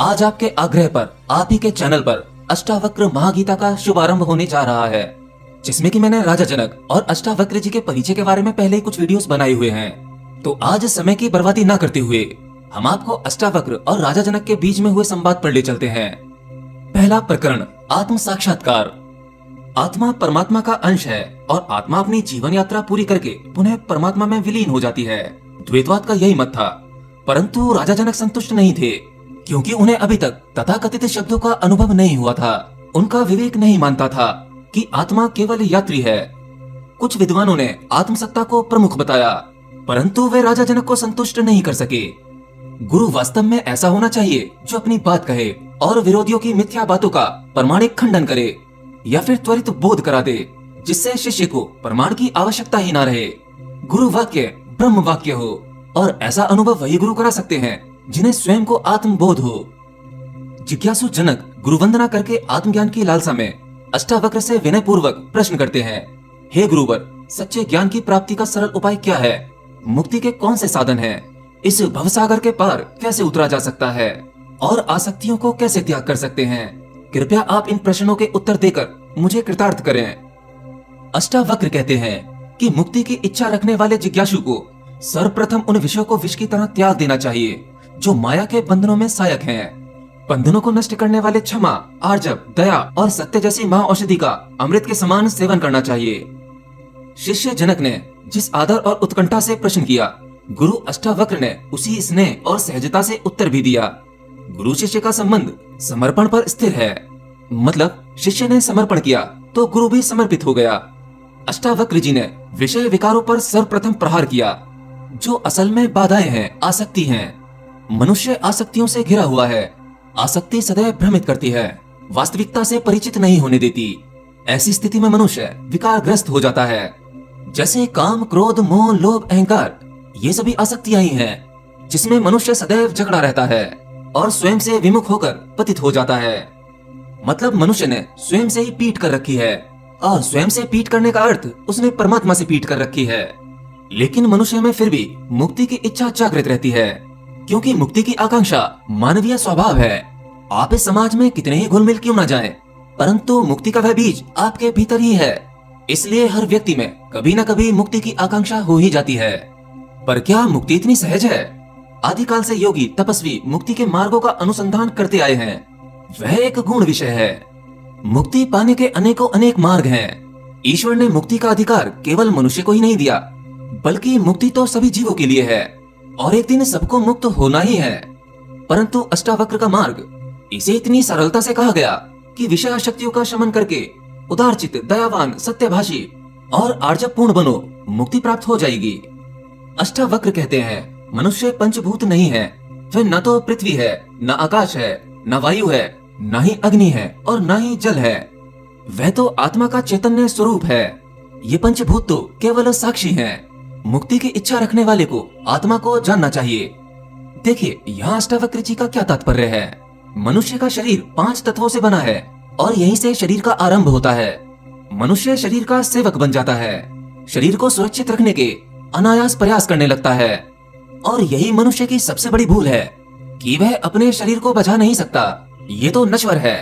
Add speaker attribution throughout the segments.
Speaker 1: आज आपके आग्रह पर आप ही के चैनल पर अष्टावक्र महागीता का शुभारंभ होने जा रहा है, जिसमें कि मैंने राजा जनक और अष्टावक्र जी के परिचय के बारे में पहले ही कुछ वीडियोस बनाए हुए हैं। तो आज समय की बर्बादी ना करते हुए हम आपको अष्टावक्र और राजा जनक के बीच में हुए संवाद पर ले चलते हैं। पहला प्रकरण, आत्म साक्षात्कार। आत्मा परमात्मा का अंश है और आत्मा अपनी जीवन यात्रा पूरी करके पुनः परमात्मा में विलीन हो जाती है। द्वैतवाद का यही मत था, परंतु राजा जनक संतुष्ट नहीं थे, क्योंकि उन्हें अभी तक तथाकथित शब्दों का अनुभव नहीं हुआ था। उनका विवेक नहीं मानता था कि आत्मा केवल यात्री है। कुछ विद्वानों ने आत्मसत्ता को प्रमुख बताया, परंतु वे राजा जनक को संतुष्ट नहीं कर सके। गुरु वास्तव में ऐसा होना चाहिए जो अपनी बात कहे और विरोधियों की मिथ्या बातों का प्रमाणिक खंडन करे या फिर त्वरित बोध करा दे, जिससे शिष्य को प्रमाण की आवश्यकता ही ना रहे। गुरु वाक्य ब्रह्म वाक्य हो, और ऐसा अनुभव वही गुरु करा सकते हैं जिन्हें स्वयं को आत्मबोध हो। जिज्ञासु जनक गुरु वंदना करके आत्मज्ञान की लालसा में अष्टावक्र से विनय पूर्वक प्रश्न करते हैं, हे गुरुवर, सच्चे ज्ञान की प्राप्ति का सरल उपाय क्या है? मुक्ति के कौन से साधन हैं? इस भवसागर के पार कैसे उतरा जा सकता है और आसक्तियों को कैसे त्याग कर सकते हैं? कृपया आप इन प्रश्नों के उत्तर देकर मुझे कृतार्थ करें। अष्टावक्र कहते हैं कि मुक्ति की इच्छा रखने वाले जिज्ञासु को सर्वप्रथम उन विषयों को विष की तरह त्याग देना चाहिए जो माया के बंधनों में सहायक हैं। बंधनों को नष्ट करने वाले क्षमा, आर्जव, दया और सत्य जैसी महाऔषधि का अमृत के समान सेवन करना चाहिए। शिष्य जनक ने जिस आदर और उत्कंठा से प्रश्न किया, गुरु अष्टावक्र ने उसी स्नेह और सहजता से उत्तर भी दिया। गुरु शिष्य का संबंध समर्पण पर स्थिर है, मतलब शिष्य ने समर्पण किया तो गुरु भी समर्पित हो गया। अष्टावक्र जी ने विषय विकारों पर सर्वप्रथम प्रहार किया, जो असल में बाधाएं हैं, आसक्ति हैं। मनुष्य आसक्तियों से घिरा हुआ है। आसक्ति सदैव भ्रमित करती है, वास्तविकता से परिचित नहीं होने देती। ऐसी स्थिति में मनुष्य विकारग्रस्त हो जाता है। जैसे काम, क्रोध, मोह, लोभ, अहंकार, ये सभी आसक्तियां ही हैं, जिसमें मनुष्य सदैव झगड़ा रहता है और स्वयं से विमुख होकर पतित हो जाता है। मतलब मनुष्य ने स्वयं से ही पीट कर रखी है, और स्वयं से पीट करने का अर्थ उसने परमात्मा से पीट कर रखी है। लेकिन मनुष्य में फिर भी मुक्ति की इच्छा जागृत रहती है, क्योंकि मुक्ति की आकांक्षा मानवीय स्वभाव है। आप इस समाज में कितने ही घुल मिल क्यों न जाएं, परंतु मुक्ति का वह बीज आपके भीतर ही है। इसलिए हर व्यक्ति में कभी न कभी मुक्ति की आकांक्षा हो ही जाती है। पर क्या मुक्ति इतनी सहज है? आदिकाल से योगी तपस्वी मुक्ति के मार्गों का अनुसंधान करते आए हैं। वह एक गूढ़ विषय है। मुक्ति पाने के अनेकों अनेक मार्ग हैं। ईश्वर ने मुक्ति का अधिकार केवल मनुष्य को ही नहीं दिया, बल्कि मुक्ति तो सभी जीवों के लिए है और एक दिन सबको मुक्त होना ही है। परंतु अष्टावक्र का मार्ग, इसे इतनी सरलता से कहा गया कि विषय शक्तियों का शमन करके उदारचित, दयावान, सत्यभाषी और आर्जवपूर्ण बनो, मुक्ति प्राप्त हो जाएगी। अष्टावक्र कहते हैं, मनुष्य पंचभूत नहीं है। वह न तो पृथ्वी है, न आकाश है, न वायु है, न ही अग्नि है और न ही जल है। वह तो आत्मा का चैतन्य स्वरूप है। ये पंचभूत तो केवल साक्षी हैं। मुक्ति की इच्छा रखने वाले को आत्मा को जानना चाहिए। देखिए, यहाँ अष्टावक्र जी का क्या तात्पर्य है। मनुष्य का शरीर 5 तत्वों से बना है और यहीं से शरीर का आरंभ होता है। मनुष्य शरीर का सेवक बन जाता है, शरीर को सुरक्षित रखने के अनायास प्रयास करने लगता है। और यही मनुष्य की सबसे बड़ी भूल है कि वह अपने शरीर को बचा नहीं सकता। ये तो नश्वर है,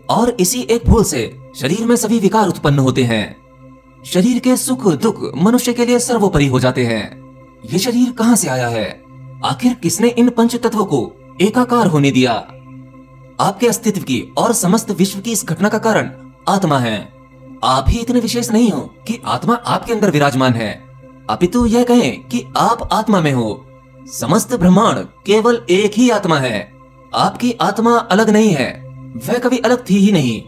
Speaker 1: और इसी एक भूल से शरीर में सभी विकार उत्पन्न होते हैं। शरीर के सुख दुख मनुष्य के लिए सर्वोपरि हो जाते हैं। ये शरीर कहाँ से आया है? आखिर किसने इन पंच तत्वों को एकाकार होने दिया? आपके अस्तित्व की और समस्त विश्व की इस घटना का कारण आत्मा है। आप ही इतने विशेष नहीं हो कि आत्मा आपके अंदर विराजमान है, अपितु यह कहें कि आप आत्मा में हो। समस्त ब्रह्मांड केवल एक ही आत्मा है। आपकी आत्मा अलग नहीं है, वह कभी अलग थी ही नहीं।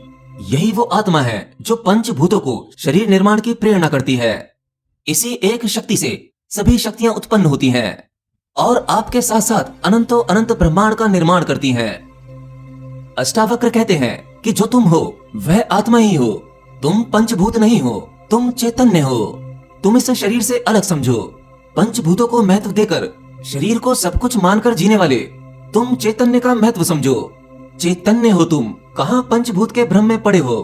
Speaker 1: यही वो आत्मा है जो पंचभूतों को शरीर निर्माण की प्रेरणा करती है। इसी एक शक्ति से सभी शक्तियां उत्पन्न होती हैं और आपके साथ साथ अनंतो अनंत ब्रह्मांड का निर्माण करती हैं। अष्टावक्र कहते हैं कि जो तुम हो वह आत्मा ही हो। तुम पंचभूत नहीं हो, तुम चैतन्य हो। तुम इस शरीर से अलग समझो। पंचभूतों को महत्व देकर शरीर को सब कुछ मानकर जीने वाले तुम चैतन्य का महत्व समझो। चैतन्य हो तुम, कहाँ पंचभूत के भ्रम में पड़े हो।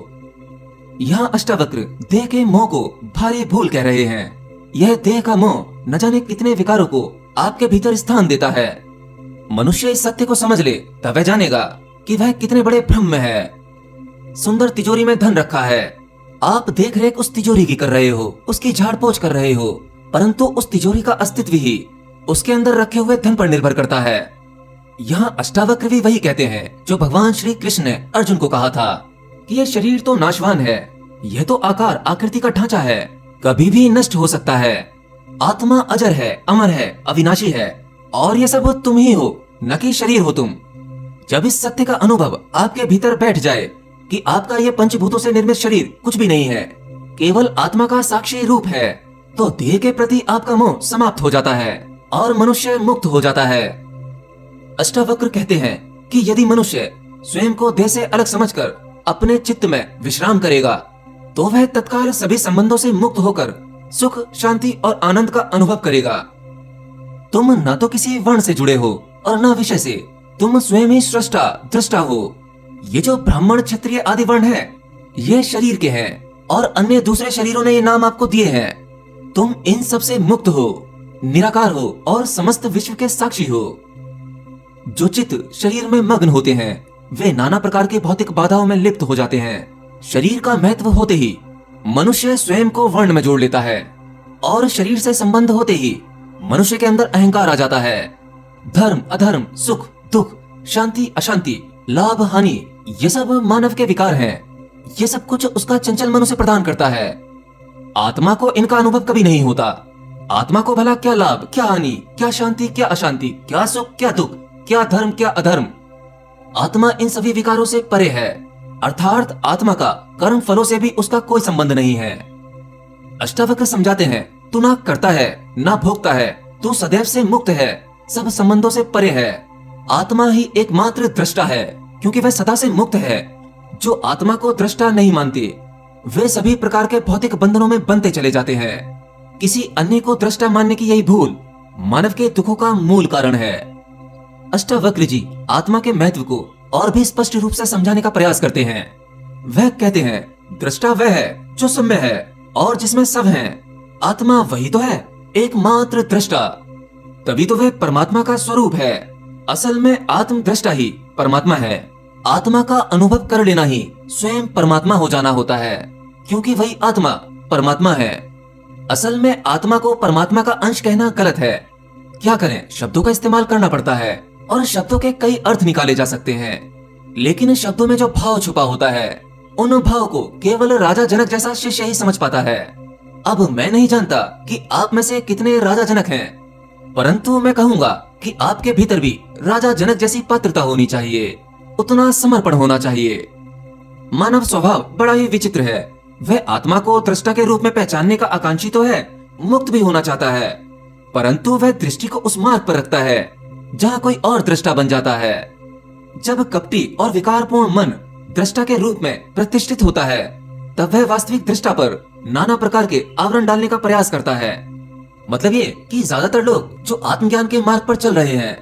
Speaker 1: यहाँ अष्टावक्र देह के मोह को भारी भूल कह रहे हैं। यह देह का मोह न जाने कितने विकारों को आपके भीतर स्थान देता है। मनुष्य इस सत्य को समझ ले तब वह जानेगा कि वह कितने बड़े भ्रम में है। सुंदर तिजोरी में धन रखा है, आप देख रेख उस तिजोरी की कर रहे हो, उसकी झाड़ पोछ कर रहे हो, परंतु उस तिजोरी का अस्तित्व ही उसके अंदर रखे हुए धन पर निर्भर करता है। यहाँ अष्टावक्र भी वही कहते हैं जो भगवान श्री कृष्ण ने अर्जुन को कहा था कि यह शरीर तो नाशवान है, यह तो आकार आकृति का ढांचा है, कभी भी नष्ट हो सकता है। आत्मा अजर है, अमर है, अविनाशी है, और ये सब तुम ही हो, न कि शरीर हो तुम। जब इस सत्य का अनुभव आपके भीतर बैठ जाए कि आपका ये पंचभूतों से निर्मित शरीर कुछ भी नहीं है, केवल आत्मा का साक्षी रूप है, तो देह के प्रति आपका मोह समाप्त हो जाता है और मनुष्य मुक्त हो जाता है। अष्टावक्र कहते हैं कि यदि मनुष्य स्वयं को देह से अलग समझकर अपने चित्त में विश्राम करेगा तो वह तत्काल सभी संबंधों से मुक्त होकर सुख, शांति और आनंद का अनुभव करेगा। तुम न तो किसी वर्ण से जुड़े हो और न विषय से, तुम स्वयं ही सृष्टा दृष्टा हो। ये जो ब्राह्मण, क्षत्रिय आदि वर्ण है, ये शरीर के हैं और अन्य दूसरे शरीरों ने ये नाम आपको दिए हैं। तुम इन सब से मुक्त हो, निराकार हो और समस्त विश्व के साक्षी हो। जो चित्त शरीर में मग्न होते हैं वे नाना प्रकार की भौतिक बाधाओं में लिप्त हो जाते हैं। शरीर का महत्व होते ही मनुष्य स्वयं को वर्ण में जोड़ लेता है और शरीर से संबंध होते ही मनुष्य के अंदर अहंकार आ जाता है। धर्म, अधर्म, सुख, दुख, शांति, अशांति, लाभ, हानि, ये सब मानव के विकार हैं। ये सब कुछ उसका चंचल मनुष्य प्रदान करता है। आत्मा को इनका अनुभव कभी नहीं होता। आत्मा को भला क्या लाभ, क्या हानि, क्या शांति, क्या अशांति, क्या सुख, क्या दुख, क्या धर्म, क्या अधर्म। आत्मा इन सभी विकारों से परे है, अर्थात आत्मा का कर्म फलों से भी उसका कोई संबंध नहीं है। अष्टावक्र समझाते हैं, तू ना करता है ना भोगता है, तू सदैव से मुक्त है, सब संबंधों से परे है। आत्मा ही एकमात्र दृष्टा है, क्योंकि वह सदा से मुक्त है। जो आत्मा को दृष्टा नहीं मानते वे सभी प्रकार के भौतिक बंधनों में बनते चले जाते हैं। किसी अन्य को दृष्टा मानने की यही भूल मानव के दुखों का मूल कारण है। अष्टावक्र जी आत्मा के महत्व को और भी स्पष्ट रूप से समझाने का प्रयास करते हैं। वह कहते हैं, दृष्टा वह है जो सब में है और जिसमें सब हैं। आत्मा वही तो है, एकमात्र दृष्टा, तभी तो वह परमात्मा का स्वरूप है। असल में आत्म दृष्टा ही परमात्मा है। आत्मा का अनुभव कर लेना ही स्वयं परमात्मा हो जाना होता है, क्योंकि वही आत्मा परमात्मा है। असल में आत्मा को परमात्मा का अंश कहना गलत है। क्या करें, शब्दों का इस्तेमाल करना पड़ता है और शब्दों के कई अर्थ निकाले जा सकते हैं, लेकिन शब्दों में जो भाव छुपा होता है उन भाव को केवल राजा जनक जैसा शिष्य ही समझ पाता है। अब मैं नहीं जानता कि आप में से कितने राजा जनक हैं, परंतु मैं कहूंगा कि आपके भीतर भी राजा जनक जैसी पात्रता होनी चाहिए, उतना समर्पण होना चाहिए। मानव स्वभाव बड़ा ही विचित्र है। वह आत्मा को दृष्टा के रूप में पहचानने का आकांक्षी तो है, मुक्त भी होना चाहता है, परंतु वह दृष्टि को उस मार्ग पर रखता है जहाँ कोई और दृष्टा बन जाता है। जब कपटी और विकारपूर्ण मन दृष्टा के रूप में प्रतिष्ठित होता है तब वह वास्तविक दृष्टा पर नाना प्रकार के आवरण डालने का प्रयास करता है। मतलब ये कि ज्यादातर लोग जो आत्मज्ञान के मार्ग पर चल रहे हैं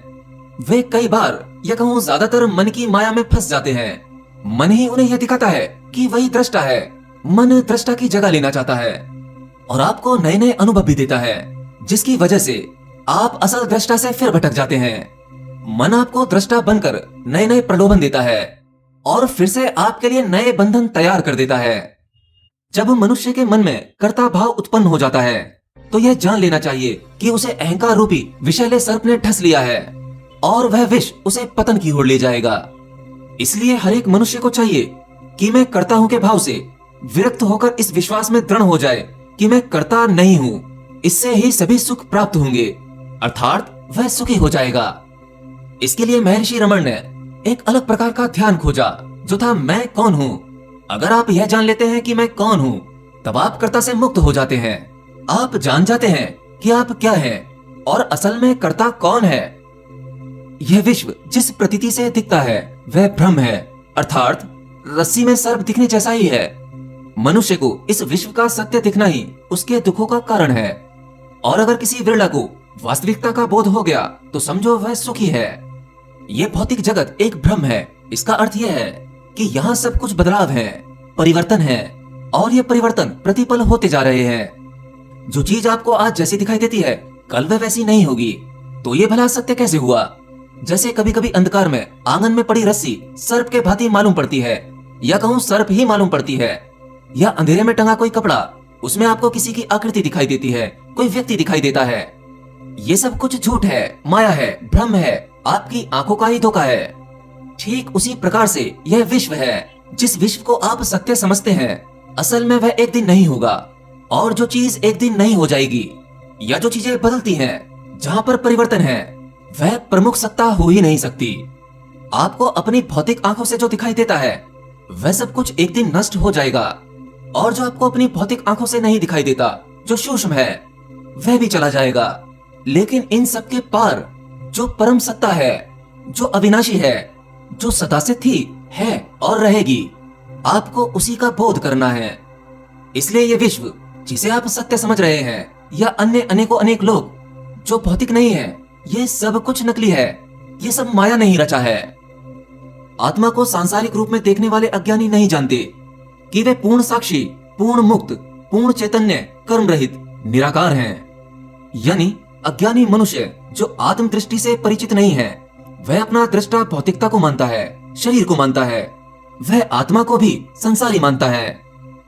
Speaker 1: वे कई बार या कहूँ ज्यादातर मन की माया में फंस जाते हैं। मन ही उन्हें यह दिखाता है कि वही दृष्टा है। मन दृष्टा की जगह लेना चाहता है और आपको नए नए अनुभव भी देता है, जिसकी वजह से आप असल दृष्टा से फिर भटक जाते हैं। मन आपको दृष्टा बनकर नए नए प्रलोभन देता है और फिर से आपके लिए नए बंधन तैयार कर देता है। जब मनुष्य के मन में कर्ता भाव उत्पन्न हो जाता है तो यह जान लेना चाहिए कि उसे अहंकार रूपी विषैले सर्प ने ढस लिया है और वह विष उसे पतन की ओर ले जाएगा। इसलिए हर एक मनुष्य को चाहिए कि मैं करता हूं के भाव से विरक्त होकर इस विश्वास में दृढ़ हो जाए कि मैं करता नहीं हूं। इससे ही सभी सुख प्राप्त होंगे, अर्थात वह सुखी हो जाएगा। इसके लिए महर्षि रमण ने एक अलग प्रकार का ध्यान खोजा जो था मैं कौन हूं। अगर आप यह जान लेते हैं कि मैं कौन हूं तब आप कर्ता से मुक्त हो जाते हैं। आप जान जाते हैं कि आप क्या हैं और असल में कर्ता कौन है। यह विश्व जिस प्रतीति से दिखता है वह भ्रम है, अर्थात रस्सी में सर्प दिखने जैसा ही है। मनुष्य को इस विश्व का सत्य दिखना ही उसके दुखों का कारण है, और अगर किसी विरला को वास्तविकता का बोध हो गया तो समझो वह सुखी है। यह भौतिक जगत एक भ्रम है। इसका अर्थ यह है कि यहाँ सब कुछ बदलाव है, परिवर्तन है, और ये परिवर्तन प्रतिपल होते जा रहे हैं। जो चीज आपको आज जैसी दिखाई देती है कल वह वैसी नहीं होगी। तो ये भला सत्य कैसे हुआ? जैसे कभी कभी अंधकार में आंगन में पड़ी रस्सी सर्प के भांति मालूम पड़ती है, या कहूँ सर्प ही मालूम पड़ती है, या अंधेरे में टंगा कोई कपड़ा, उसमें आपको किसी की आकृति दिखाई देती है, कोई व्यक्ति दिखाई देता है। ये सब कुछ झूठ है, माया है, भ्रम है, आपकी आंखों का ही धोखा है। ठीक उसी प्रकार से यह विश्व है, जिस विश्व को आप सत्य समझते हैं, असल में वह एक दिन नहीं होगा। और जो चीज एक दिन नहीं हो जाएगी, या जो चीजें बदलती हैं, जहाँ पर परिवर्तन है, वह प्रमुख सत्ता हो ही नहीं सकती। आपको अपनी भौतिक आंखों से जो दिखाई देता है, वह सब कुछ एक दिन नष्ट हो जाएगा। और जो आपको अपनी भौतिक आंखों से नहीं दिखाई देता, जो सूक्ष्म है, वह भी चला जाएगा। लेकिन इन सब के पार जो परम सत्ता है, जो अविनाशी है, जो सदा से थी, है और रहेगी, आपको उसी का बोध करना है। इसलिए ये विश्व जिसे आप सत्य समझ रहे हैं, या अन्य अनेकों अनेक लोग जो भौतिक नहीं है, ये सब कुछ नकली है, ये सब माया नहीं रचा है। आत्मा को सांसारिक रूप में देखने वाले अज्ञानी नहीं जानते कि वे पूर्ण साक्षी, पूर्ण मुक्त, पूर्ण चैतन्य, कर्म रहित, निराकार हैं। यानी अज्ञानी मनुष्य जो आत्म दृष्टि से परिचित नहीं है, वह अपना दृष्टा भौतिकता को मानता है, शरीर को मानता है, वह आत्मा को भी संसारी मानता है।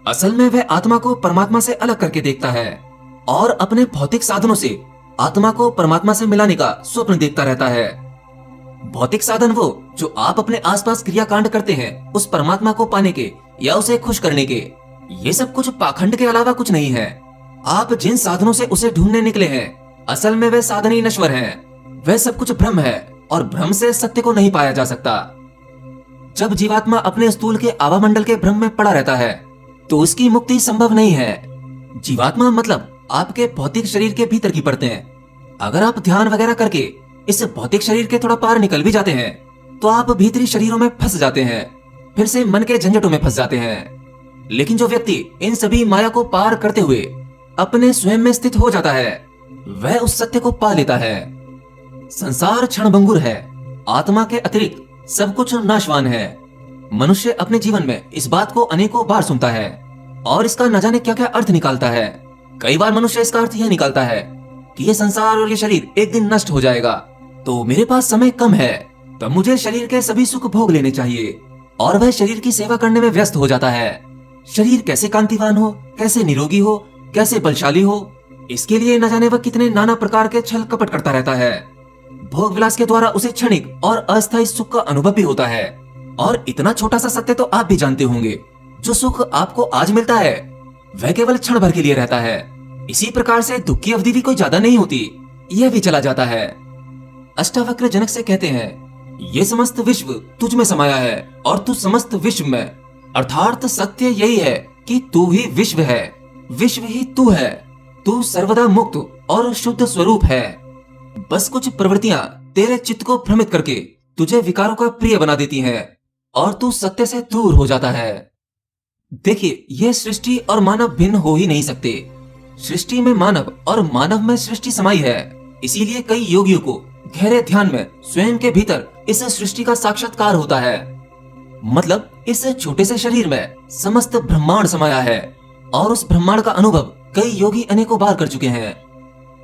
Speaker 1: असल में वह आत्मा को परमात्मा से अलग करके देखता है और अपने भौतिक साधनों से आत्मा को परमात्मा से मिलाने का स्वप्न देखता रहता है। भौतिक साधन वो जो आप अपने आसपास क्रियाकांड करते हैं, उस परमात्मा को पाने के या उसे खुश करने के, ये सब कुछ पाखंड के अलावा कुछ नहीं है। आप जिन साधनों से उसे ढूंढने निकले हैं, असल में वे साधन ही नश्वर हैं। वह सब कुछ भ्रम है और भ्रम से सत्य को नहीं पाया जा सकता। जब जीवात्मा अपने स्थूल के आवामंडल के भ्रम में पड़ा रहता है, तो उसकी मुक्ति संभव नहीं है। जीवात्मा मतलब आपके भौतिक शरीर के भीतर की परतें। अगर आप ध्यान वगैरह करके इस भौतिक शरीर के थोड़ा पार निकल भी जाते हैं, तो आप भीतरी शरीरों में फंस जाते हैं, फिर से मन के झंझटों में फंस जाते हैं। लेकिन जो व्यक्ति इन सभी माया को पार करते हुए अपने स्वयं में स्थित हो जाता है, वह उस सत्य को पा लेता है। संसार क्षणभंगुर है, आत्मा के अतिरिक्त सब कुछ नाशवान है। मनुष्य अपने जीवन में इस बात को अनेकों बार सुनता है और इसका न जाने क्या क्या अर्थ निकालता है। कई बार मनुष्य इसका अर्थ यह निकालता है कि ये संसार और ये शरीर एक दिन नष्ट हो जाएगा, तो मेरे पास समय कम है, तब मुझे शरीर के सभी सुख भोग लेने चाहिए, और वह शरीर की सेवा करने में व्यस्त हो जाता है। शरीर कैसे कांतिवान हो, कैसे निरोगी हो, कैसे बलशाली हो, इसके लिए न जाने वह कितने नाना प्रकार के छल कपट करता रहता है। भोग विलास के द्वारा उसे क्षणिक और अस्थायी सुख का अनुभव भी होता है। और इतना छोटा सा सत्य तो आप भी जानते होंगे, जो सुख आपको आज मिलता है, वह केवल क्षण भर के लिए रहता है। इसी प्रकार से दुख की अवधि भी कोई ज्यादा नहीं होती, यह भी चला जाता है। अष्टावक्र जनक से कहते हैं, ये समस्त विश्व तुझ में समाया है और तू समस्त विश्व में। अर्थात सत्य यही है कि तू ही विश्व है, विश्व ही तू है। तू सर्वदा मुक्त और शुद्ध स्वरूप है। बस कुछ प्रवृत्तियां तेरे चित्त को भ्रमित करके तुझे विकारों का प्रिय बना देती हैं और तू सत्य से दूर हो जाता है। देखिए, यह सृष्टि और मानव भिन्न हो ही नहीं सकते। सृष्टि में मानव और मानव में सृष्टि समाई है। इसीलिए कई योगियों को गहरे ध्यान में स्वयं के भीतर इस सृष्टि का साक्षात्कार होता है। मतलब इस छोटे से शरीर में समस्त ब्रह्मांड समाया है, और उस ब्रह्मांड का अनुभव कई योगी अनेकों बार कर चुके हैं।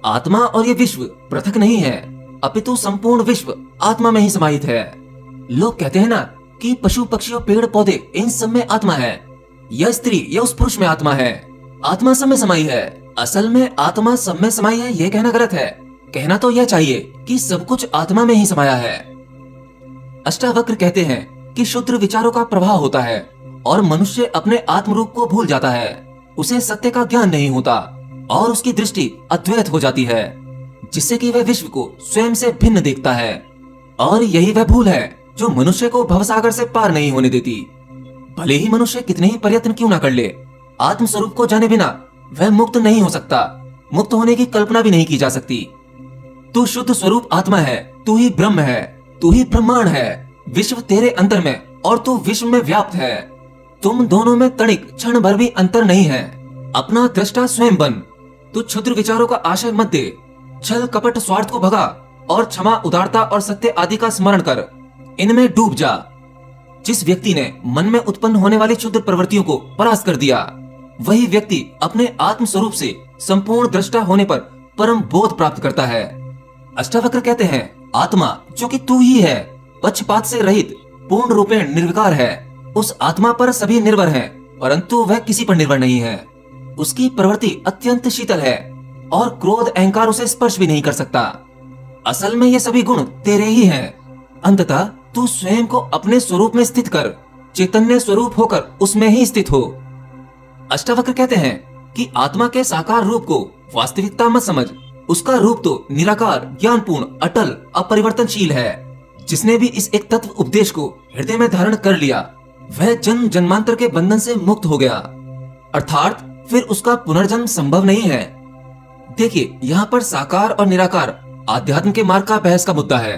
Speaker 1: आत्मा और ये विश्व पृथक नहीं है, अपितु संपूर्ण विश्व आत्मा में ही समाहित है। लोग कहते हैं ना कि पशु पक्षियों पेड़ पौधे इन सब में आत्मा है, या स्त्री या उस पुरुष में आत्मा है। आत्मा सब में समाई है। असल में आत्मा सब में समाई है यह कहना गलत है। कहना तो यह चाहिए कि सब कुछ आत्मा में ही समाया है। अष्टावक्र कहते हैं कि क्षुद्र विचारों का प्रभाव होता है और मनुष्य अपने आत्म रूप को भूल जाता है। उसे सत्य का ज्ञान नहीं होता और उसकी दृष्टि अद्वैत हो जाती है, जिससे कि वह विश्व को स्वयं से भिन्न देखता है। और यही वह भूल है जो मनुष्य को भवसागर से पार नहीं होने देती। भले ही मनुष्य कितने ही प्रयत्न क्यों ना कर ले, आत्म स्वरूप को जाने बिना वह मुक्त नहीं हो सकता। मुक्त होने की कल्पना भी नहीं की जा सकती। तू शुद्ध स्वरूप आत्मा है, तू ही ब्रह्म है, तू ही ब्रह्मांड है। विश्व तेरे अंदर में और तू विश्व में व्याप्त है। तुम दोनों में तनिक क्षण भर भी अंतर नहीं है। अपना दृष्टा स्वयं बन। तू क्षुद्र विचारों का आशय मत दे। छल कपट स्वार्थ को भगा और क्षमा, उदारता और सत्य आदि का स्मरण कर, इनमें डूब जा। जिस व्यक्ति ने मन में उत्पन्न होने वाली क्षुद्र प्रवृत्तियों को परास्त कर दिया, वही व्यक्ति अपने आत्म स्वरूप से संपूर्ण दृष्टा होने पर परम बोध प्राप्त करता है। अष्टावक्र कहते हैं आत्मा जो कि तू ही है, पक्षपात से रहित, पूर्ण रूपेण निर्विकार है। उस आत्मा पर सभी निर्भर हैं, परंतु वह किसी पर निर्भर नहीं है। उसकी प्रवृत्ति अत्यंत शीतल है और क्रोध अहंकार उसे स्पर्श भी नहीं कर सकता। असल में ये सभी गुण तेरे ही हैं। अंततः तू स्वयं को अपने स्वरूप में स्थित कर, चैतन्य स्वरूप होकर उसमें ही स्थित हो। अष्टावक्र कहते हैं कि आत्मा के साकार रूप को वास्तविकता मत समझ। उसका रूप तो निराकार, ज्ञानपूर्ण, अटल, अपरिवर्तनशील है। जिसने भी इस एक तत्व उपदेश को हृदय में धारण कर लिया, वह जन्म जन्मांतर के बंधन से मुक्त हो गया, अर्थात फिर उसका पुनर्जन्म संभव नहीं है। देखिए, यहाँ पर साकार और निराकार आध्यात्म के मार्ग का बहस का मुद्दा है।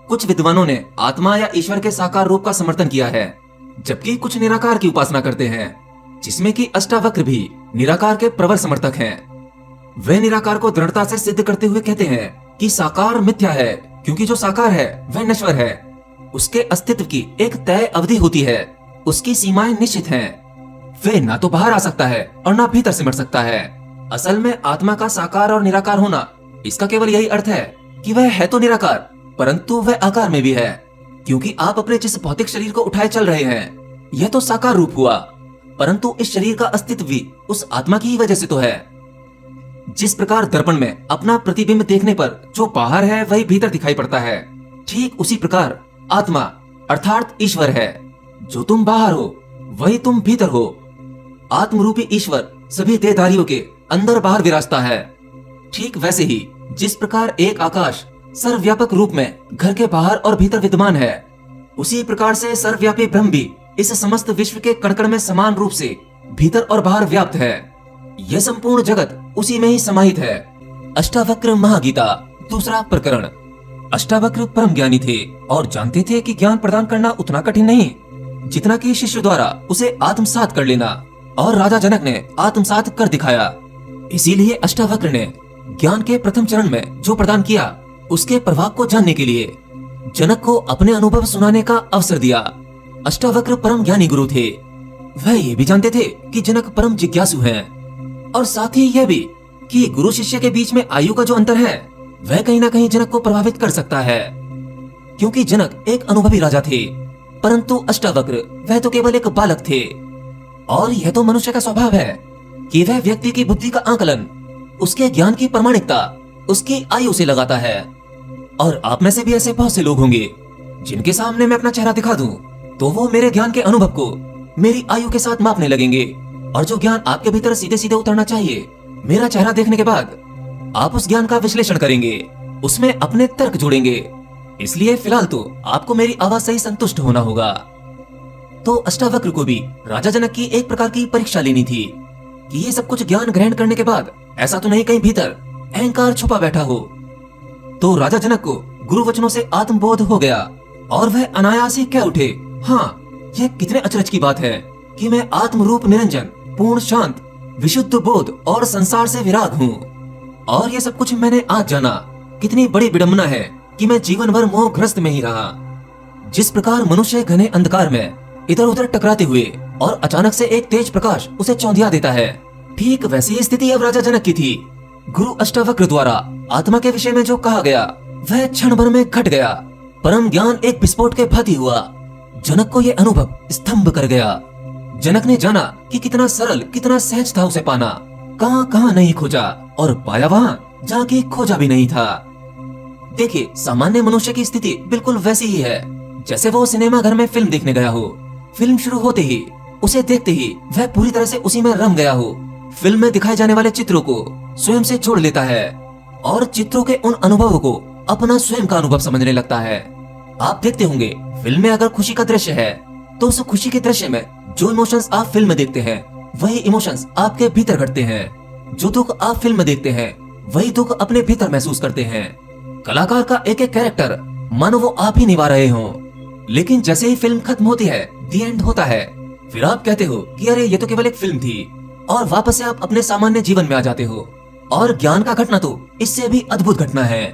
Speaker 1: कुछ विद्वानों ने आत्मा या ईश्वर के साकार रूप का समर्थन किया है, जबकि कुछ निराकार की उपासना करते हैं, जिसमें कि अष्टावक्र भी निराकार के प्रबल समर्थक हैं। वे निराकार को दृढ़ता से सिद्ध करते हुए कहते हैं कि साकार मिथ्या है, क्योंकि जो साकार है वह नश्वर है। उसके अस्तित्व की एक तय अवधि होती है, उसकी सीमाएं निश्चित हैं। वे ना तो बाहर आ सकता है और ना भीतर सिमट सकता है। असल में आत्मा का साकार और निराकार होना, इसका केवल यही अर्थ है कि वह है तो निराकार, परंतु वह आकार में भी है। क्योंकि आप अपने जिस भौतिक शरीर को उठाए चल रहे हैं, यह तो साकार रूप हुआ, परंतु इस शरीर का अस्तित्व भी उस आत्मा की ही वजह से तो है। जिस प्रकार दर्पण में अपना प्रतिबिंब देखने पर जो बाहर है वही भीतर दिखाई पड़ता है, ठीक उसी प्रकार आत्मा अर्थात ईश्वर है। जो तुम बाहर हो वही तुम भीतर हो। आत्मरूपी ईश्वर सभी देहधारियों के अंदर बाहर विराजता है। ठीक वैसे ही जिस प्रकार एक आकाश सर्वव्यापक रूप में घर के बाहर और भीतर विद्यमान है, उसी प्रकार से सर्वव्यापी ब्रह्म भी इस समस्त विश्व के कण कण में समान रूप से भीतर और बाहर व्याप्त है। यह संपूर्ण जगत उसी में ही समाहित है। अष्टावक्र महागीता, दूसरा प्रकरण। अष्टावक्र परम ज्ञानी थे और जानते थे कि ज्ञान प्रदान करना उतना कठिन नहीं जितना कि शिष्य द्वारा उसे आत्मसात कर लेना, और राजा जनक ने आत्मसात कर दिखाया। इसीलिए अष्टावक्र ने ज्ञान के प्रथम चरण में जो प्रदान किया, उसके प्रभाव को जानने के लिए जनक को अपने अनुभव सुनाने का अवसर दिया। अष्टावक्र परम ज्ञानी गुरु थे। वह ये भी जानते थे कि जनक परम जिज्ञासु हैं, और साथ ही यह भी कि गुरु शिष्य के बीच में आयु का जो अंतर है, वह कहीं ना कहीं जनक को प्रभावित कर सकता है। क्योंकि जनक एक अनुभवी राजा थे, परंतु अष्टावक्र वह तो केवल एक बालक थे। और यह तो मनुष्य का स्वभाव है कि वह व्यक्ति की बुद्धि का आकलन, उसके ज्ञान की प्रामाणिकता उसकी आयु से लगाता है। और आप में से भी ऐसे बहुत से लोग होंगे जिनके सामने मैं अपना चेहरा दिखा दूं तो वो मेरे ज्ञान के अनुभव को मेरी आयु के साथ मापने लगेंगे, और जो ज्ञान आपके भीतर सीधे सीधे उतरना चाहिए, मेरा चेहरा देखने के बाद आप उस ज्ञान का विश्लेषण करेंगे, उसमें अपने तर्क जोड़ेंगे। इसलिए फिलहाल तो आपको मेरी आवाज से ही संतुष्ट होना होगा। तो अष्टावक्र को भी राजा जनक की एक प्रकार की परीक्षा लेनी थी कि ये सब कुछ ज्ञान ग्रहण करने के बाद ऐसा तो नहीं कहीं भीतर अहंकार छुपा बैठा हो। तो राजा जनक को गुरु वचनों से आत्मबोध हो गया और वह अनायास ही कह उठे, हाँ, यह कितने अचरज की बात है कि मैं आत्मरूप निरंजन, पूर्ण शांत, विशुद्ध बोध और संसार से विराग हूँ। और ये सब कुछ मैंने आज जाना। कितनी बड़ी विडंबना है कि मैं जीवन भर मोहग्रस्त में ही रहा। जिस प्रकार मनुष्य घने अंधकार में इधर उधर टकराते हुए और अचानक से एक तेज प्रकाश उसे चौंधिया देता है, ठीक वैसी ही स्थिति अब राजा जनक की थी। गुरु अष्टावक्र द्वारा आत्मा के विषय में जो कहा गया वह क्षण भर में घट गया। परम ज्ञान एक विस्फोट के भांति हुआ। जनक को यह अनुभव स्तंभ कर गया। जनक ने जाना कि कितना सरल, कितना सहज था उसे पाना। कहां कहां नहीं खोजा और पाया वहां जहां की खोजा भी नहीं था। देखिए, सामान्य मनुष्य की स्थिति बिल्कुल वैसी ही है जैसे वो सिनेमा घर में फिल्म देखने गया हो। फिल्म शुरू होते ही, उसे देखते ही वह पूरी तरह से उसी में रम गया हो। फिल्म में दिखाए जाने वाले चित्रों को स्वयं से जोड़ लेता है और चित्रों के उन अनुभवों को अपना स्वयं का अनुभव समझने लगता है। आप देखते होंगे, फिल्म में अगर खुशी का दृश्य है तो उस खुशी के दृश्य में जो इमोशंस आप फिल्म में देखते हैं, वही इमोशंस आपके भीतर घटते हैं। जो दुख आप फिल्म में देखते हैं, वही दुख अपने भीतर महसूस करते हैं। कलाकार का एक एक कैरेक्टर मानो वो आप ही निभा रहे हो। लेकिन जैसे ही फिल्म खत्म होती है, दी एंड होता है, फिर आप कहते हो कि अरे ये तो केवल एक फिल्म थी, और वापस से आप अपने सामान्य जीवन में आ जाते हो। और ज्ञान का घटना तो इससे भी अद्भुत घटना है।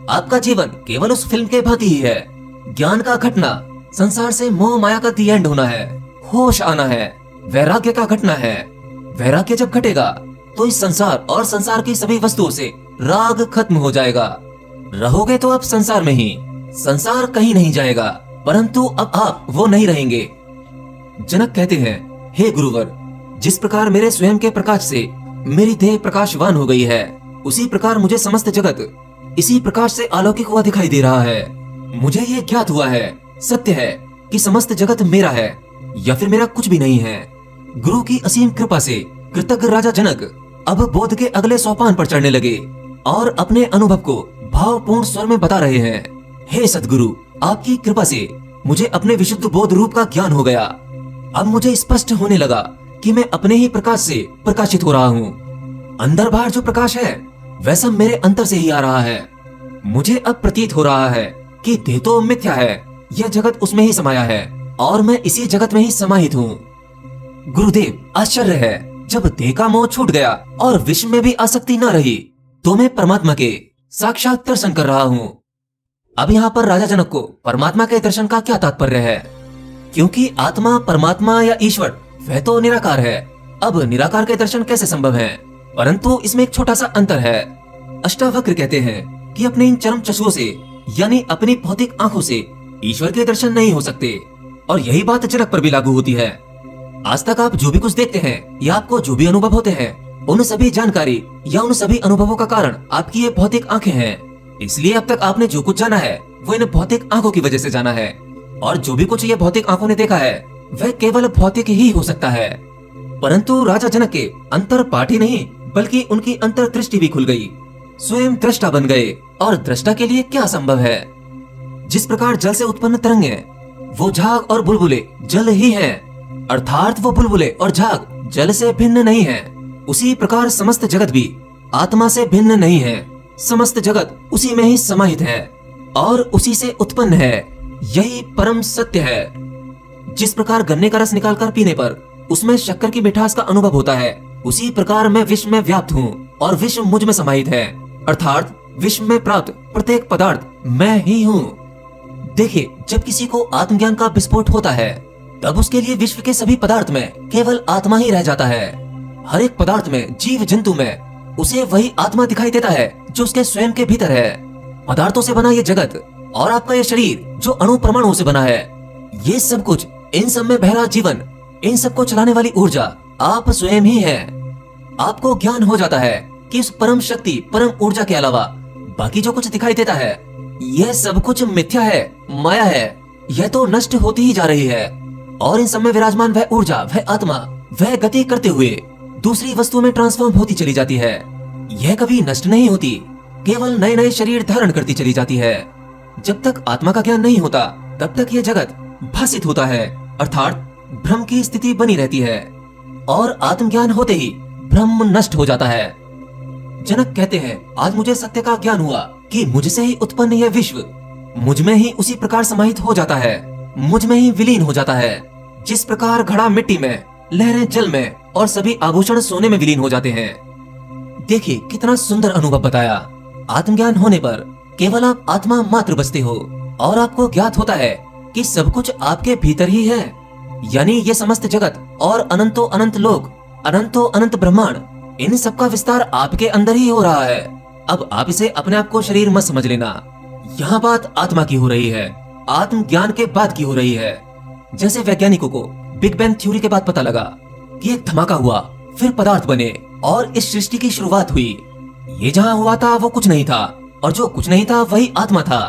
Speaker 1: आपका जीवन केवल उस फिल्म के भांति ही है। ज्ञान का घटना संसार से मोह माया का दी एंड होना है, होश आना है, वैराग्य का घटना है। वैराग्य जब घटेगा तो इस संसार और संसार की सभी वस्तुओं से राग खत्म हो जाएगा। रहोगे तो अब संसार में ही, संसार कहीं नहीं जाएगा, परंतु अब आप वो नहीं रहेंगे। जनक कहते हैं, हे गुरुवर, जिस प्रकार मेरे स्वयं के प्रकाश से मेरी देह प्रकाशवान हो गई है, उसी प्रकार मुझे समस्त जगत इसी प्रकाश से अलौकिक हुआ दिखाई दे रहा है। मुझे ये ज्ञात हुआ है, सत्य है कि समस्त जगत मेरा है या फिर मेरा कुछ भी नहीं है। गुरु की असीम कृपा से कृतज्ञ राजा जनक अब बोध के अगले सोपान पर चढ़ने लगे और अपने अनुभव को भावपूर्ण स्वर में बता रहे हैं। हे सद्गुरु, आपकी कृपा से मुझे अपने विशुद्ध बोध रूप का ज्ञान हो गया। अब मुझे स्पष्ट होने लगा कि मैं अपने ही प्रकाश से प्रकाशित हो रहा हूँ। अंदर बाहर जो प्रकाश है वह सब मेरे अंतर से ही आ रहा है। मुझे अब प्रतीत हो रहा है कि देह तो मिथ्या है, यह जगत उसमें ही समाया है और मैं इसी जगत में ही समाहित हूँ। गुरुदेव, आश्चर्य है, जब देह का मोह छूट गया और विश्व में भी आसक्ति न रही तो मैं परमात्मा के साक्षात दर्शन कर रहा हूँ। अब यहाँ पर राजा जनक को परमात्मा के दर्शन का क्या तात्पर्य है? क्योंकि आत्मा, परमात्मा या ईश्वर वह तो निराकार है। अब निराकार के दर्शन कैसे संभव है? परंतु इसमें एक छोटा सा अंतर है। अष्टावक्र कहते हैं कि अपने इन चरम चक्षुओं से यानी अपनी भौतिक आंखों से ईश्वर के दर्शन नहीं हो सकते, और यही बात जनक पर भी लागू होती है। आज तक आप जो भी कुछ देखते हैं या आपको जो भी अनुभव होते हैं, उन सभी जानकारी या उन सभी अनुभवों का कारण आपकी ये भौतिक आंखें हैं। इसलिए अब तक आपने जो कुछ जाना है वो इन भौतिक आंखों की वजह से जाना है, और जो भी कुछ ये भौतिक आंखों ने देखा है वह केवल भौतिक ही हो सकता है। परंतु राजा जनक के अंतर पाठ ही नहीं बल्कि उनकी अंतर्दृष्टि भी खुल गई, स्वयं दृष्टा बन गए। और दृष्टा के लिए क्या संभव है? जिस प्रकार जल से उत्पन्न तरंगें वो झाग और बुलबुले जल ही हैं, अर्थात वो बुलबुले और झाग जल से भिन्न नहीं है, उसी प्रकार समस्त जगत भी आत्मा से भिन्न नहीं है। समस्त जगत उसी में ही समाहित है और उसी से उत्पन्न है। यही परम सत्य है। जिस प्रकार गन्ने का रस निकालकर पीने पर उसमें शक्कर की मिठास का अनुभव होता है, उसी प्रकार मैं विश्व में व्याप्त हूँ और विश्व मुझ में समाहित है, अर्थात विश्व में प्राप्त प्रत्येक पदार्थ मैं ही हूँ। देखिए, जब किसी को आत्मज्ञान का विस्फोट होता है तब उसके लिए विश्व के सभी पदार्थ में केवल आत्मा ही रह जाता है। हर एक पदार्थ में, जीव जंतु में उसे वही आत्मा दिखाई देता है जो उसके स्वयं के भीतर है। पदार्थों से बना ये जगत और आपका ये शरीर जो अणु परमाणु से बना है, ये सब कुछ, इन सब में बह रहा जीवन, इन सब को चलाने वाली ऊर्जा आप स्वयं ही है। आपको ज्ञान हो जाता है कि इस परम शक्ति, परम ऊर्जा के अलावा बाकी जो कुछ दिखाई देता है यह सब कुछ मिथ्या है, माया है। यह तो नष्ट होती ही जा रही है और इन सब में विराजमान वह ऊर्जा, वह आत्मा, वह गति करते हुए दूसरी वस्तु में ट्रांसफॉर्म होती चली जाती है। यह कभी नष्ट नहीं होती, केवल नए नए शरीर धारण करती चली जाती है। जब तक आत्मा का ज्ञान नहीं होता तब तक यह जगत भासित होता है, अर्थात भ्रम की स्थिति बनी रहती है, और आत्मज्ञान होते ही भ्रम नष्ट हो जाता है। जनक कहते हैं, आज मुझे सत्य का ज्ञान हुआ कि मुझसे ही उत्पन्न यह विश्व मुझ में ही उसी प्रकार समाहित हो जाता है, मुझ में ही विलीन हो जाता है। जिस प्रकार घड़ा मिट्टी में, लहरें जल में और सभी आभूषण सोने में विलीन हो जाते हैं। देखिए कितना सुंदर अनुभव बताया। आत्मज्ञान होने पर केवल आप आत्मा मात्र बचते हो और आपको ज्ञात होता है कि सब कुछ आपके भीतर ही है। यानी ये समस्त जगत और अनंतो अनंत लोक, अनंतो अनंत ब्रह्मांड, इन सब का विस्तार आपके अंदर ही हो रहा है। अब आप इसे अपने आप को शरीर मत समझ लेना। यहाँ बात आत्मा की हो रही है, आत्मज्ञान के बाद की हो रही है। जैसे वैज्ञानिकों को बिग बैंग थ्योरी के बाद पता लगा कि एक धमाका हुआ, फिर पदार्थ बने और इस सृष्टि की शुरुआत हुई। ये जहाँ हुआ था वो कुछ नहीं था, और जो कुछ नहीं था वही आत्मा था।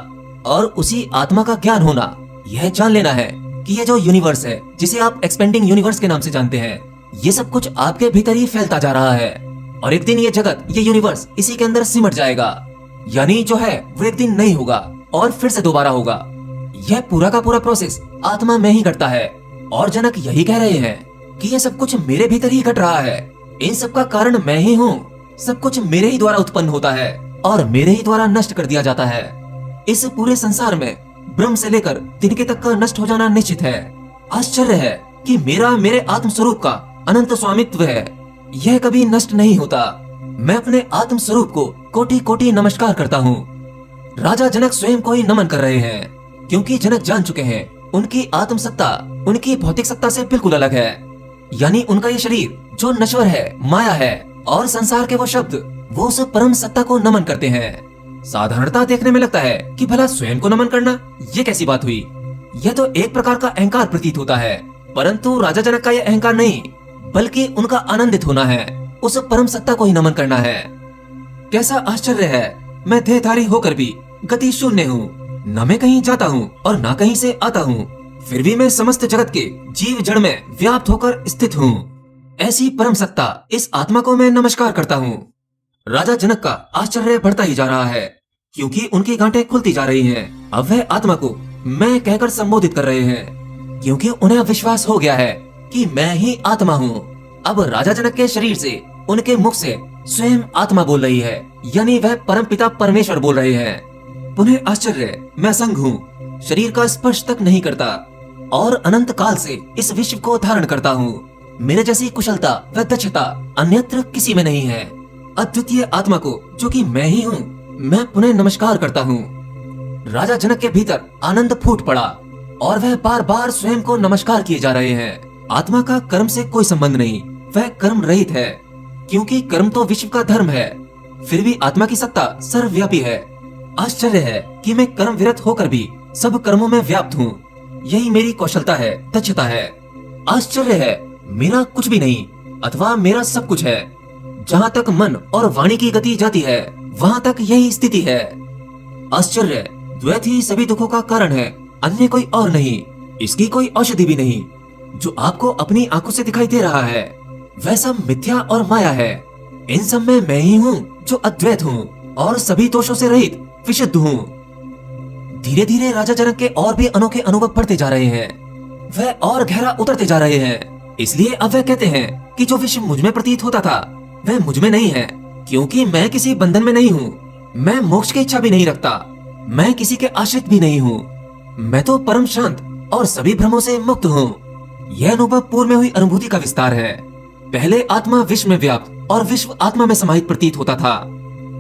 Speaker 1: और उसी आत्मा का ज्ञान होना, यह जान लेना है कि ये जो यूनिवर्स है, जिसे आप एक्सपेंडिंग यूनिवर्स के नाम से जानते हैं, ये सब कुछ आपके भीतर ही फैलता जा रहा है। और एक दिन ये जगत, ये यूनिवर्स इसी के अंदर सिमट जाएगा। यानी जो है वो एक दिन नहीं होगा और फिर से दोबारा होगा। यह पूरा का पूरा प्रोसेस आत्मा में ही घटता है। और जनक यही कह रहे हैं कि यह सब कुछ मेरे भीतर ही घट रहा है। इन सब का कारण मैं ही हूँ। सब कुछ मेरे ही द्वारा उत्पन्न होता है और मेरे ही द्वारा नष्ट कर दिया जाता है। इस पूरे संसार में ब्रह्म से लेकर तिनके तक का नष्ट हो जाना निश्चित है। आश्चर्य है कि मेरा, मेरे आत्म स्वरूप का अनंत स्वामित्व है, यह कभी नष्ट नहीं होता। मैं अपने आत्म स्वरूप को कोटि कोटि नमस्कार करता हूँ। राजा जनक स्वयं को ही नमन कर रहे हैं, क्योंकि जनक जान चुके हैं उनकी आत्म सत्ता उनकी भौतिक सत्ता से बिल्कुल अलग है। यानी उनका ये शरीर जो नश्वर है, माया है, और संसार के वो शब्द, वो उस परम सत्ता को नमन करते हैं। साधारणता देखने में लगता है कि भला स्वयं को नमन करना ये कैसी बात हुई। यह तो एक प्रकार का अहंकार प्रतीत होता है, परंतु राजा जनक का यह अहंकार नहीं, बल्कि उनका आनंदित होना है, उस परम सत्ता को ही नमन करना है। कैसा आश्चर्य है, मैं देहधारी होकर भी गति शून्य हूँ, न मैं कहीं जाता हूँ और न कहीं से आता हूँ, फिर भी मैं समस्त जगत के जीव जड़ में व्याप्त होकर स्थित हूँ। ऐसी परम सत्ता, इस आत्मा को मैं नमस्कार करता हूँ। राजा जनक का आश्चर्य बढ़ता ही जा रहा है, क्योंकि उनकी गांठें खुलती जा रही हैं। अब वह आत्मा को मैं कहकर संबोधित कर रहे हैं, क्योंकि उन्हें विश्वास हो गया है कि मैं ही आत्मा हूँ। अब राजा जनक के शरीर से, उनके मुख से स्वयं आत्मा बोल रही है, यानी वह परमपिता परमेश्वर बोल रहे हैं। पुनः आश्चर्य, मैं असंग हूँ, शरीर का स्पर्श तक नहीं करता और अनंत काल से इस विश्व को धारण करता हूँ। मेरे जैसी कुशलता व दक्षता अन्यत्र किसी में नहीं है। अद्वितीय आत्मा को, जो कि मैं ही हूँ, मैं पुनः नमस्कार करता हूँ। राजा जनक के भीतर आनंद फूट पड़ा और वह बार बार स्वयं को नमस्कार किए जा रहे हैं। आत्मा का कर्म से कोई संबंध नहीं, वह कर्म रहित है, क्योंकि कर्म तो विश्व का धर्म है। फिर भी आत्मा की सत्ता सर्वव्यापी है। आश्चर्य है कि मैं कर्म विरत होकर भी सब कर्मों में व्याप्त हूँ। यही मेरी कौशलता है, दक्षता है। आश्चर्य है, मेरा कुछ भी नहीं अथवा मेरा सब कुछ है। जहाँ तक मन और वाणी की गति जाती है, वहाँ तक यही स्थिति है। आश्चर्य, द्वैत ही सभी दुखों का कारण है, अन्य कोई और नहीं। इसकी कोई औषधि भी नहीं। जो आपको अपनी आंखों से दिखाई दे रहा है, वह सब मिथ्या और माया है। इन सब में मैं ही हूँ जो अद्वैत हूँ और सभी दोषों से रहित विशुद्ध हूँ। धीरे धीरे राजा जनक के और भी अनोखे अनुभव बढ़ते जा रहे हैं, वह और गहरा उतरते जा रहे हैं। इसलिए अब वह कहते हैं कि जो विश्व मुझ में प्रतीत होता था, वह मुझ में नहीं है, क्योंकि मैं किसी बंधन में नहीं हूँ। मैं मोक्ष की इच्छा भी नहीं रखता, मैं किसी के आश्रित भी नहीं हूँ। मैं तो परम शांत और सभी भ्रमों से मुक्त हूँ। यह अनुभव पूर्व में हुई अनुभूति का विस्तार है। पहले आत्मा विश्व में व्याप्त और विश्व आत्मा में समाहित प्रतीत होता था।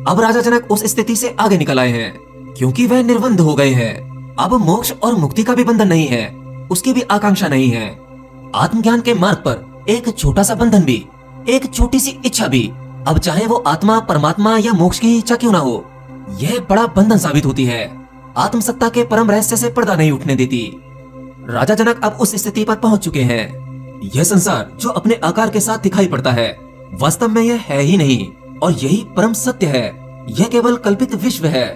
Speaker 1: अब राजा जनक उस स्थिति से आगे निकल आए हैं, क्योंकि वह निर्बंध हो गए हैं। अब मोक्ष और मुक्ति का भी बंधन नहीं है, उसकी भी आकांक्षा नहीं है। आत्मज्ञान के मार्ग पर एक छोटा सा बंधन भी, एक छोटी सी इच्छा भी, अब चाहे वो आत्मा, परमात्मा या मोक्ष की इच्छा क्यों ना हो, यह बड़ा बंधन साबित होती है। आत्मसत्ता के परम रहस्य से पर्दा नहीं उठने देती। राजा जनक अब उस स्थिति पर पहुंच चुके हैं। यह संसार जो अपने आकार के साथ दिखाई पड़ता है, वास्तव में यह है ही नहीं, और यही परम सत्य है। यह केवल कल्पित विश्व है,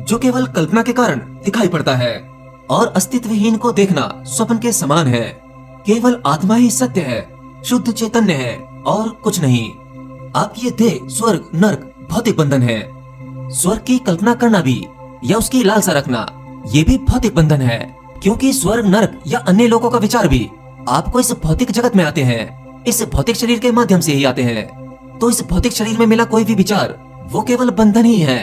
Speaker 1: जो केवल कल्पना के कारण दिखाई पड़ता है, और अस्तित्वहीन को देखना स्वप्न के समान है। केवल आत्मा ही सत्य है, शुद्ध चैतन्य है और कुछ नहीं। आपकी देह, स्वर्ग, नरक भौतिक बंधन है। स्वर्ग की कल्पना करना भी या उसकी लालसा रखना, ये भी भौतिक बंधन है, क्योंकि स्वर्ग, नरक या अन्य लोगों का विचार भी आपको इस भौतिक जगत में आते हैं, इस भौतिक शरीर के माध्यम से ही आते हैं। तो इस भौतिक शरीर में मिला कोई भी विचार, वो केवल बंधन ही है।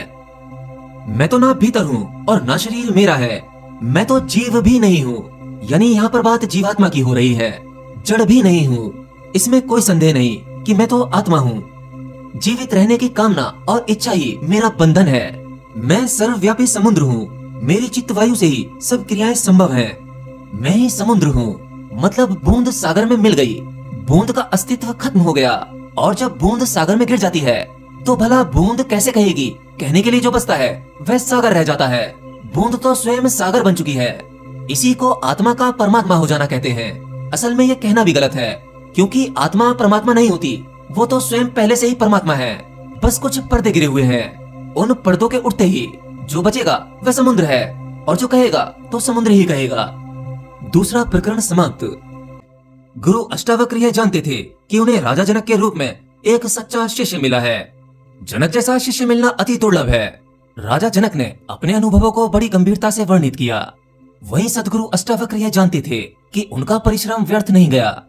Speaker 1: मैं तो ना भीतर हूँ और ना शरीर मेरा है। मैं तो जीव भी नहीं हूँ, यानी यहाँ पर बात जीवात्मा की हो रही है। जड़ भी नहीं हूँ, इसमें कोई संदेह नहीं कि मैं तो आत्मा हूँ। जीवित रहने की कामना और इच्छा ही मेरा बंधन है। मैं सर्वव्यापी समुद्र हूँ, मेरी चित्त वायु से ही सब क्रियाएं संभव हैं। मैं ही समुद्र हूँ, मतलब बूंद सागर में मिल गई, बूंद का अस्तित्व खत्म हो गया। और जब बूंद सागर में गिर जाती है, तो भला बूंद कैसे कहेगी? कहने के लिए जो बचता है वह सागर रह जाता है। बूंद तो स्वयं सागर बन चुकी है। इसी को आत्मा का परमात्मा हो जाना कहते हैं। असल में यह कहना भी गलत है, क्योंकि आत्मा परमात्मा नहीं होती, वो तो स्वयं पहले से ही परमात्मा है। बस कुछ पर्दे गिरे हुए हैं। उन पर्दों के उठते ही जो बचेगा वह समुद्र है, और जो कहेगा तो समुद्र ही कहेगा। दूसरा प्रकरण समाप्त। गुरु अष्टावक्र यह जानते थे कि उन्हें राजा जनक के रूप में एक सच्चा शिष्य मिला है। जनक जैसा शिष्य मिलना अति दुर्लभ है। राजा जनक ने अपने अनुभवों को बड़ी गंभीरता से वर्णित किया। वहीं सदगुरु अष्टावक्र यह जानते थे कि उनका परिश्रम व्यर्थ नहीं गया।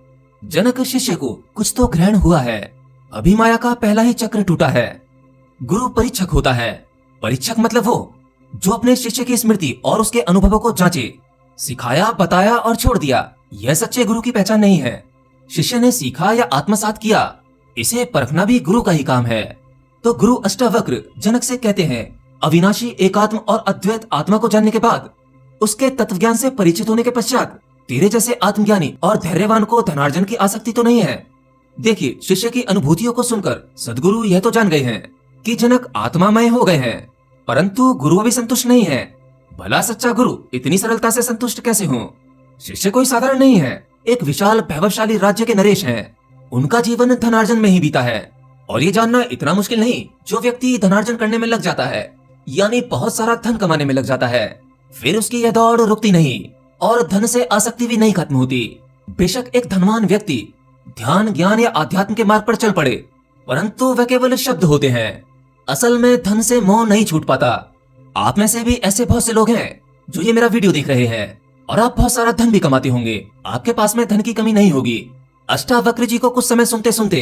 Speaker 1: जनक शिष्य को कुछ तो ग्रहण हुआ है। अभी माया का पहला ही चक्र टूटा है। गुरु परीक्षक होता है। परीक्षक मतलब वो जो अपने शिष्य की स्मृति और उसके अनुभवों को जांचे। सिखाया, बताया और छोड़ दिया, यह सच्चे गुरु की पहचान नहीं है। शिष्य ने सीखा या आत्मसात किया, इसे परखना भी गुरु का ही काम है। तो गुरु अष्टावक्र जनक से कहते हैं, अविनाशी एकात्म और अद्वैत आत्मा को जानने के बाद, उसके तत्वज्ञान से परिचित होने के पश्चात, तेरे जैसे आत्मज्ञानी और धैर्यवान को धनार्जन की आसक्ति तो नहीं है। देखिए, शिष्य की अनुभूतियों को सुनकर सदगुरु यह तो जान गए हैं कि जनक आत्मामय हो गए हैं। परंतु गुरु भी संतुष्ट नहीं है। भला सच्चा गुरु इतनी सरलता से संतुष्ट कैसे हो? शिष्य कोई साधारण नहीं है, एक विशाल वैभवशाली राज्य के नरेश हैं। उनका जीवन धनार्जन में ही बीता है और ये जानना इतना मुश्किल नहीं। जो व्यक्ति धनार्जन करने में लग जाता है, यानी बहुत सारा धन कमाने में लग जाता है, फिर उसकी यह दौड़ रुकती नहीं और धन से आसक्ति भी नहीं खत्म होती। बेशक एक धनवान व्यक्ति ध्यान, ज्ञान या आध्यात्म के मार्ग पर चल पड़े, परंतु वह केवल शब्द होते हैं। असल में धन से मोह नहीं छूट पाता। आप में से भी ऐसे बहुत से लोग हैं जो ये मेरा वीडियो देख रहे हैं और आप बहुत सारा धन भी कमाते होंगे। आपके पास में धन की कमी नहीं होगी। अष्टावक्र जी को कुछ समय सुनते सुनते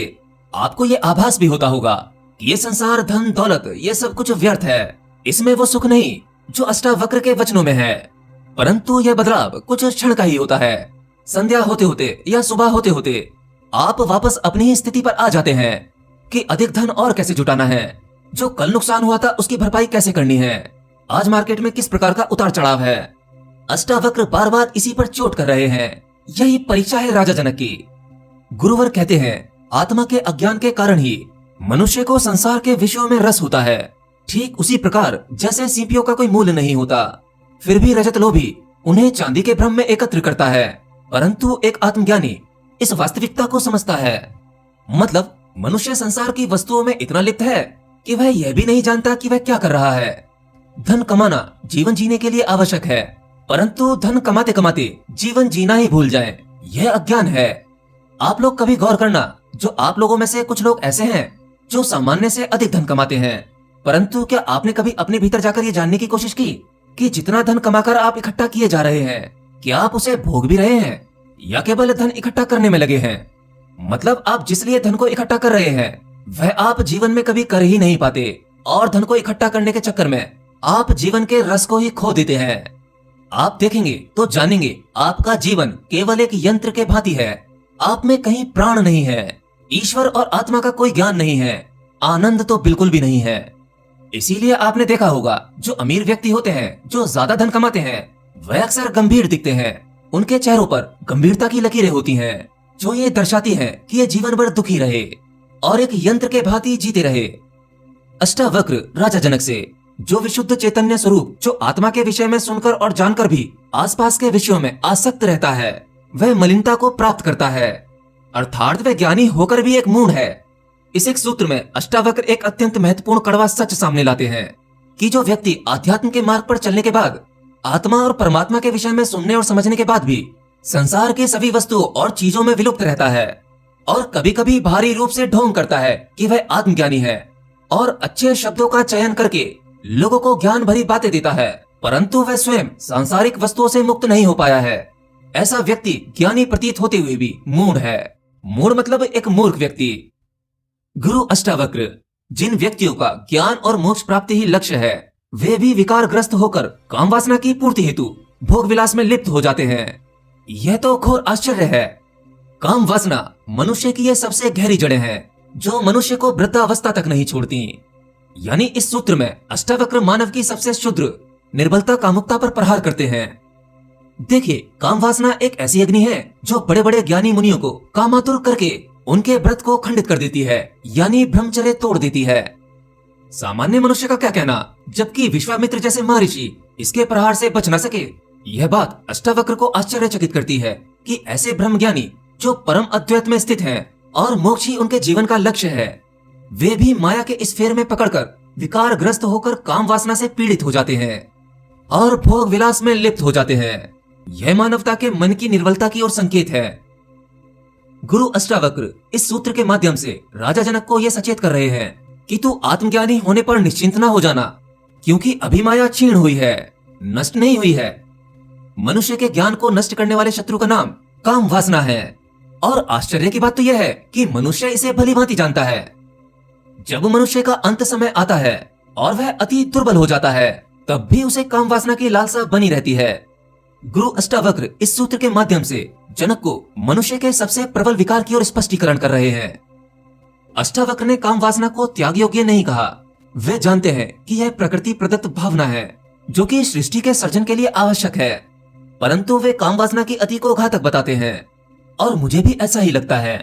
Speaker 1: आपको ये आभास भी होता होगा कि ये संसार, धन, दौलत, ये सब कुछ व्यर्थ है। इसमें वो सुख नहीं जो अष्टावक्र के वचनों में है। परंतु यह बदलाव कुछ क्षण का ही होता है। संध्या होते होते या सुबह होते होते आप वापस अपनी ही स्थिति पर आ जाते हैं कि अधिक धन और कैसे जुटाना है, जो कल नुकसान हुआ था उसकी भरपाई कैसे करनी है, आज मार्केट में किस प्रकार का उतार चढ़ाव है। अष्टावक्र बार बार इसी पर चोट कर रहे हैं। यही परीक्षा है राजा जनक की। गुरुवर कहते हैं, आत्मा के अज्ञान के कारण ही मनुष्य को संसार के विषयों में रस होता है। ठीक उसी प्रकार जैसे सीपियों का कोई मूल्य नहीं होता, फिर भी रजत लोभी उन्हें चांदी के भ्रम में एकत्र करता है। परंतु एक आत्मज्ञानी इस वास्तविकता को समझता है। मतलब मनुष्य संसार की वस्तुओं में इतना लिप्त है कि वह यह भी नहीं जानता कि वह क्या कर रहा है। धन कमाना जीवन जीने के लिए आवश्यक है, परंतु धन कमाते कमाते जीवन जीना ही भूल जाएं, यह अज्ञान है। आप लोग कभी गौर करना, जो आप लोगों में से कुछ लोग ऐसे हैं जो सामान्य से अधिक धन कमाते हैं, परंतु क्या आपने कभी अपने भीतर जाकर ये जानने की कोशिश की कि जितना धन कमाकर आप इकट्ठा किए जा रहे हैं, क्या आप उसे भोग भी रहे हैं या केवल धन इकट्ठा करने में लगे हैं? मतलब आप जिस लिए धन को इकट्ठा कर रहे हैं वह आप जीवन में कभी कर ही नहीं पाते और धन को इकट्ठा करने के चक्कर में आप जीवन के रस को ही खो देते हैं। आप देखेंगे तो जानेंगे, आपका जीवन केवल एक यंत्र के भांति है। आप में कहीं प्राण नहीं है, ईश्वर और आत्मा का कोई ज्ञान नहीं है, आनंद तो बिल्कुल भी नहीं है। इसीलिए आपने देखा होगा जो अमीर व्यक्ति होते हैं, जो ज्यादा धन कमाते हैं, वह अक्सर गंभीर दिखते हैं। उनके चेहरों पर गंभीरता की लकीरें होती हैं, जो ये दर्शाती हैं कि ये जीवन भर दुखी रहे और एक यंत्र के भांति जीते रहे। अष्टावक्र राजा जनक से जो विशुद्ध चैतन्य स्वरूप, जो आत्मा के विषय में सुनकर और जानकर भी आसपास के विषयों में आसक्त रहता है, वह मलिनता को प्राप्त करता है, अर्थात वह ज्ञानी होकर भी एक मूढ़ है। इस एक सूत्र में अष्टावक्र एक अत्यंत महत्वपूर्ण कड़वा सच सामने लाते हैं कि जो व्यक्ति आध्यात्म के मार्ग पर चलने के बाद, आत्मा और परमात्मा के विषय में सुनने और समझने के बाद भी संसार के सभी वस्तुओं और चीजों में विलुप्त रहता है और कभी कभी भारी रूप से ढोंग करता है कि वह आत्मज्ञानी है और अच्छे शब्दों का चयन करके लोगों को ज्ञान भरी बातें देता है, परंतु वह स्वयं सांसारिक वस्तुओं से मुक्त नहीं हो पाया है। ऐसा व्यक्ति ज्ञानी प्रतीत होते हुए भी मूढ़ है। मूढ़ मतलब एक मूर्ख व्यक्ति। गुरु अष्टावक्र जिन व्यक्तियों का ज्ञान और मोक्ष प्राप्ति ही लक्ष्य है, वे भी विकारग्रस्त होकर काम वासना की पूर्ति हेतु भोग विलास में लिप्त हो जाते हैं। यह तो घोर आश्चर्य है। काम वासना मनुष्य की ये सबसे गहरी जड़ें हैं जो मनुष्य को वृद्धावस्था तक नहीं छोड़ती। यानी इस सूत्र में अष्टावक्र मानव की सबसे क्षुद्र निर्बलता कामुकता पर प्रहार करते हैं। देखिए, काम वासना एक ऐसी अग्नि है जो बड़े बड़े ज्ञानी मुनियों को कामातुर करके उनके व्रत को खंडित कर देती है, यानी ब्रह्मचर्य तोड़ देती है। सामान्य मनुष्य का क्या कहना, जबकि विश्वामित्र जैसे महर्षि इसके प्रहार से बच न सके। यह बात अष्टावक्र को आश्चर्यचकित करती है कि ऐसे ब्रह्म ज्ञानी जो परम अद्वैत में स्थित हैं और मोक्ष ही उनके जीवन का लक्ष्य है, वे भी माया के इस फेर में पकड़कर विकारग्रस्त होकर काम वासना से पीड़ित हो जाते हैं और भोग विलास में लिप्त हो जाते हैं। यह मानवता के मन की निर्बलता की ओर संकेत है। गुरु अष्टावक्र इस सूत्र के माध्यम से राजा जनक को यह सचेत कर रहे हैं कि तू आत्मज्ञानी होने पर निश्चिंत न हो जाना, क्योंकि अभी माया क्षीण हुई है, नष्ट नहीं हुई है। मनुष्य के ज्ञान को नष्ट करने वाले शत्रु का नाम काम वासना है और आश्चर्य की बात तो यह है कि मनुष्य इसे भली भांति जानता है। जब मनुष्य का अंत समय आता है और वह अति दुर्बल हो जाता है, तब भी उसे काम वासना की लालसा बनी रहती है। गुरु अष्टावक्र इस सूत्र के माध्यम से जनक को मनुष्य के सबसे प्रबल विकार की ओर स्पष्टीकरण कर रहे हैं। अष्टावक्र ने काम वासना को त्याग योग्य नहीं कहा। वे जानते हैं कि यह प्रकृति प्रदत्त भावना है जो कि सृष्टि के सर्जन के लिए आवश्यक है, परंतु वे काम वासना की अति को घातक बताते हैं और मुझे भी ऐसा ही लगता है।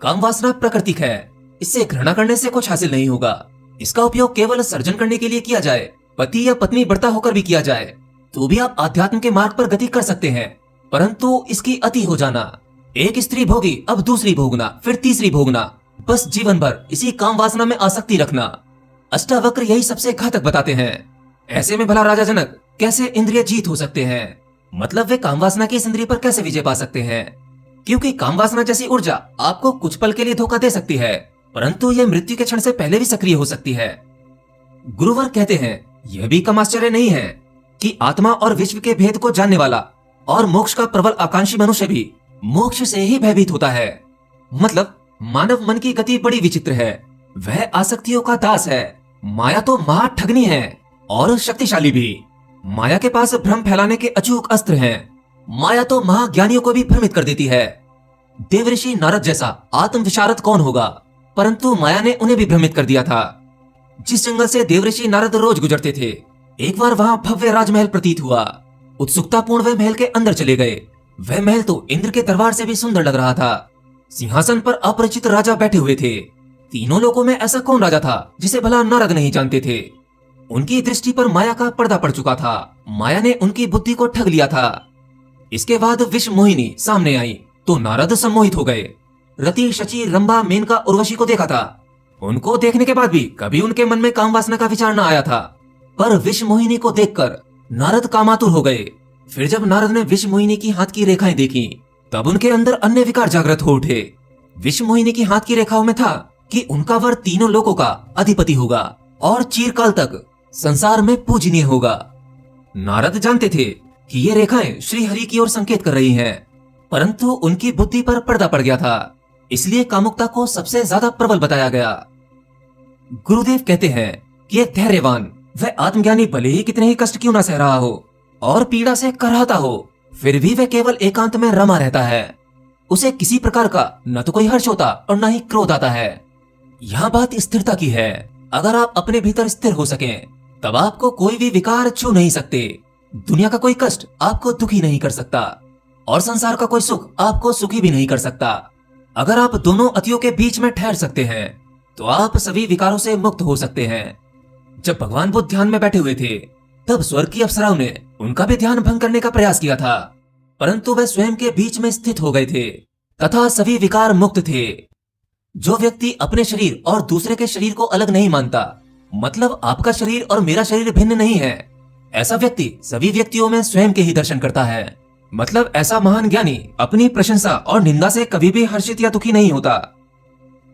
Speaker 1: काम वासना प्राकृतिक है, इससे घृणा करने से कुछ हासिल नहीं होगा। इसका उपयोग केवल सर्जन करने के लिए किया जाए पति या पत्नी बढ़ता होकर भी किया जाए तो भी आप आध्यात्म के मार्ग पर गति कर सकते हैं, परंतु इसकी अति हो जाना, एक स्त्री भोगी अब दूसरी भोगना, फिर तीसरी भोगना, बस जीवन भर इसी काम वासना में आसक्ति रखना, अष्टावक्र यही सबसे घातक बताते हैं। ऐसे में भला राजा जनक कैसे इंद्रिय जीत हो सकते हैं? मतलब वे काम वासना की इस इंद्रिय पर कैसे विजय पा सकते हैं? क्योंकि काम वासना जैसी ऊर्जा आपको कुछ पल के लिए धोखा दे सकती है, परंतु यह मृत्यु के क्षण से पहले भी सक्रिय हो सकती है। गुरुवर कहते हैं, यह भी कम आश्चर्य नहीं है कि आत्मा और विश्व के भेद को जानने वाला और मोक्ष का प्रबल आकांक्षी मनुष्य भी मोक्ष से ही भयभीत होता है। मतलब मानव मन की गति बड़ी विचित्र है, वह आसक्तियों का दास है। माया तो महा ठगनी है और शक्तिशाली भी। माया के पास भ्रम फैलाने के अचूक अस्त्र हैं। माया तो महाज्ञानियों को भी भ्रमित कर देती है। देवऋषि नारद जैसा आत्म विशारद कौन होगा, परंतु माया ने उन्हें भी भ्रमित कर दिया था। जिस जंगल से देवऋषि नारद रोज गुजरते थे, एक बार वहां भव्य राजमहल प्रतीत हुआ। उत्सुकतापूर्ण वे महल के अंदर चले गए। वह महल तो इंद्र के दरबार से भी सुंदर लग रहा था। सिंहासन पर अपरिचित राजा बैठे हुए थे। तीनों लोगों में ऐसा कौन राजा था जिसे भला नारद नहीं जानते थे? उनकी दृष्टि पर माया का पर्दा पड़ चुका था। माया ने उनकी बुद्धि को ठग लिया था। इसके बाद विश्व मोहिनी सामने आई तो नारद सम्मोहित हो गए। रति, शची, रंभा, मेनका, उर्वशी को देखा था। उनको देखने के बाद भी कभी उनके मन में काम वासना का विचार न आया था, पर विश्व मोहिनी को देखकर नारद कामातुर हो गए। फिर जब नारद ने विश्व मोहिनी की हाथ की रेखाएं देखी, तब उनके अंदर अन्य विकार जागृत हो उठे। विश्व मोहिनी की हाथ की रेखाओं में था कि उनका वर तीनों लोकों का अधिपति होगा और चिरकाल तक संसार में पूजनीय होगा। नारद जानते थे कि ये रेखाएं श्री हरि की ओर संकेत कर रही हैं, परंतु उनकी बुद्धि पर पर्दा पड़ गया था, इसलिए कामुकता को सबसे ज्यादा प्रबल बताया गया। गुरुदेव कहते हैं कि एक धैर्यवान वह आत्मज्ञानी भले ही कितने ही कष्ट क्यों ना सह रहा हो और पीड़ा से कराहता हो, फिर भी वह केवल एकांत में रमा रहता है। उसे किसी प्रकार का न तो कोई हर्ष होता और न ही क्रोध आता है। यह बात स्थिरता की है। अगर आप अपने भीतर स्थिर हो सकें, तब आपको कोई भी विकार छू नहीं सकते। दुनिया का कोई कष्ट आपको दुखी नहीं कर सकता और संसार का कोई सुख आपको सुखी भी नहीं कर सकता। अगर आप दोनों अतियों के बीच में ठहर सकते हैं, तो आप सभी विकारों से मुक्त हो सकते हैं। जब भगवान बुद्ध ध्यान में बैठे हुए थे, तब स्वर्ग की अप्सराओं ने उनका भी ध्यान भंग करने का प्रयास किया था, परंतु वे स्वयं के बीच में स्थित हो गए थे तथा सभी विकार मुक्त थे। जो व्यक्ति अपने शरीर और दूसरे के शरीर को अलग नहीं मानता, मतलब आपका शरीर और मेरा शरीर भिन्न नहीं है, ऐसा व्यक्ति सभी व्यक्तियों में स्वयं के ही दर्शन करता है। मतलब ऐसा महान ज्ञानी अपनी प्रशंसा और निंदा से कभी भी हर्षित या दुखी नहीं होता।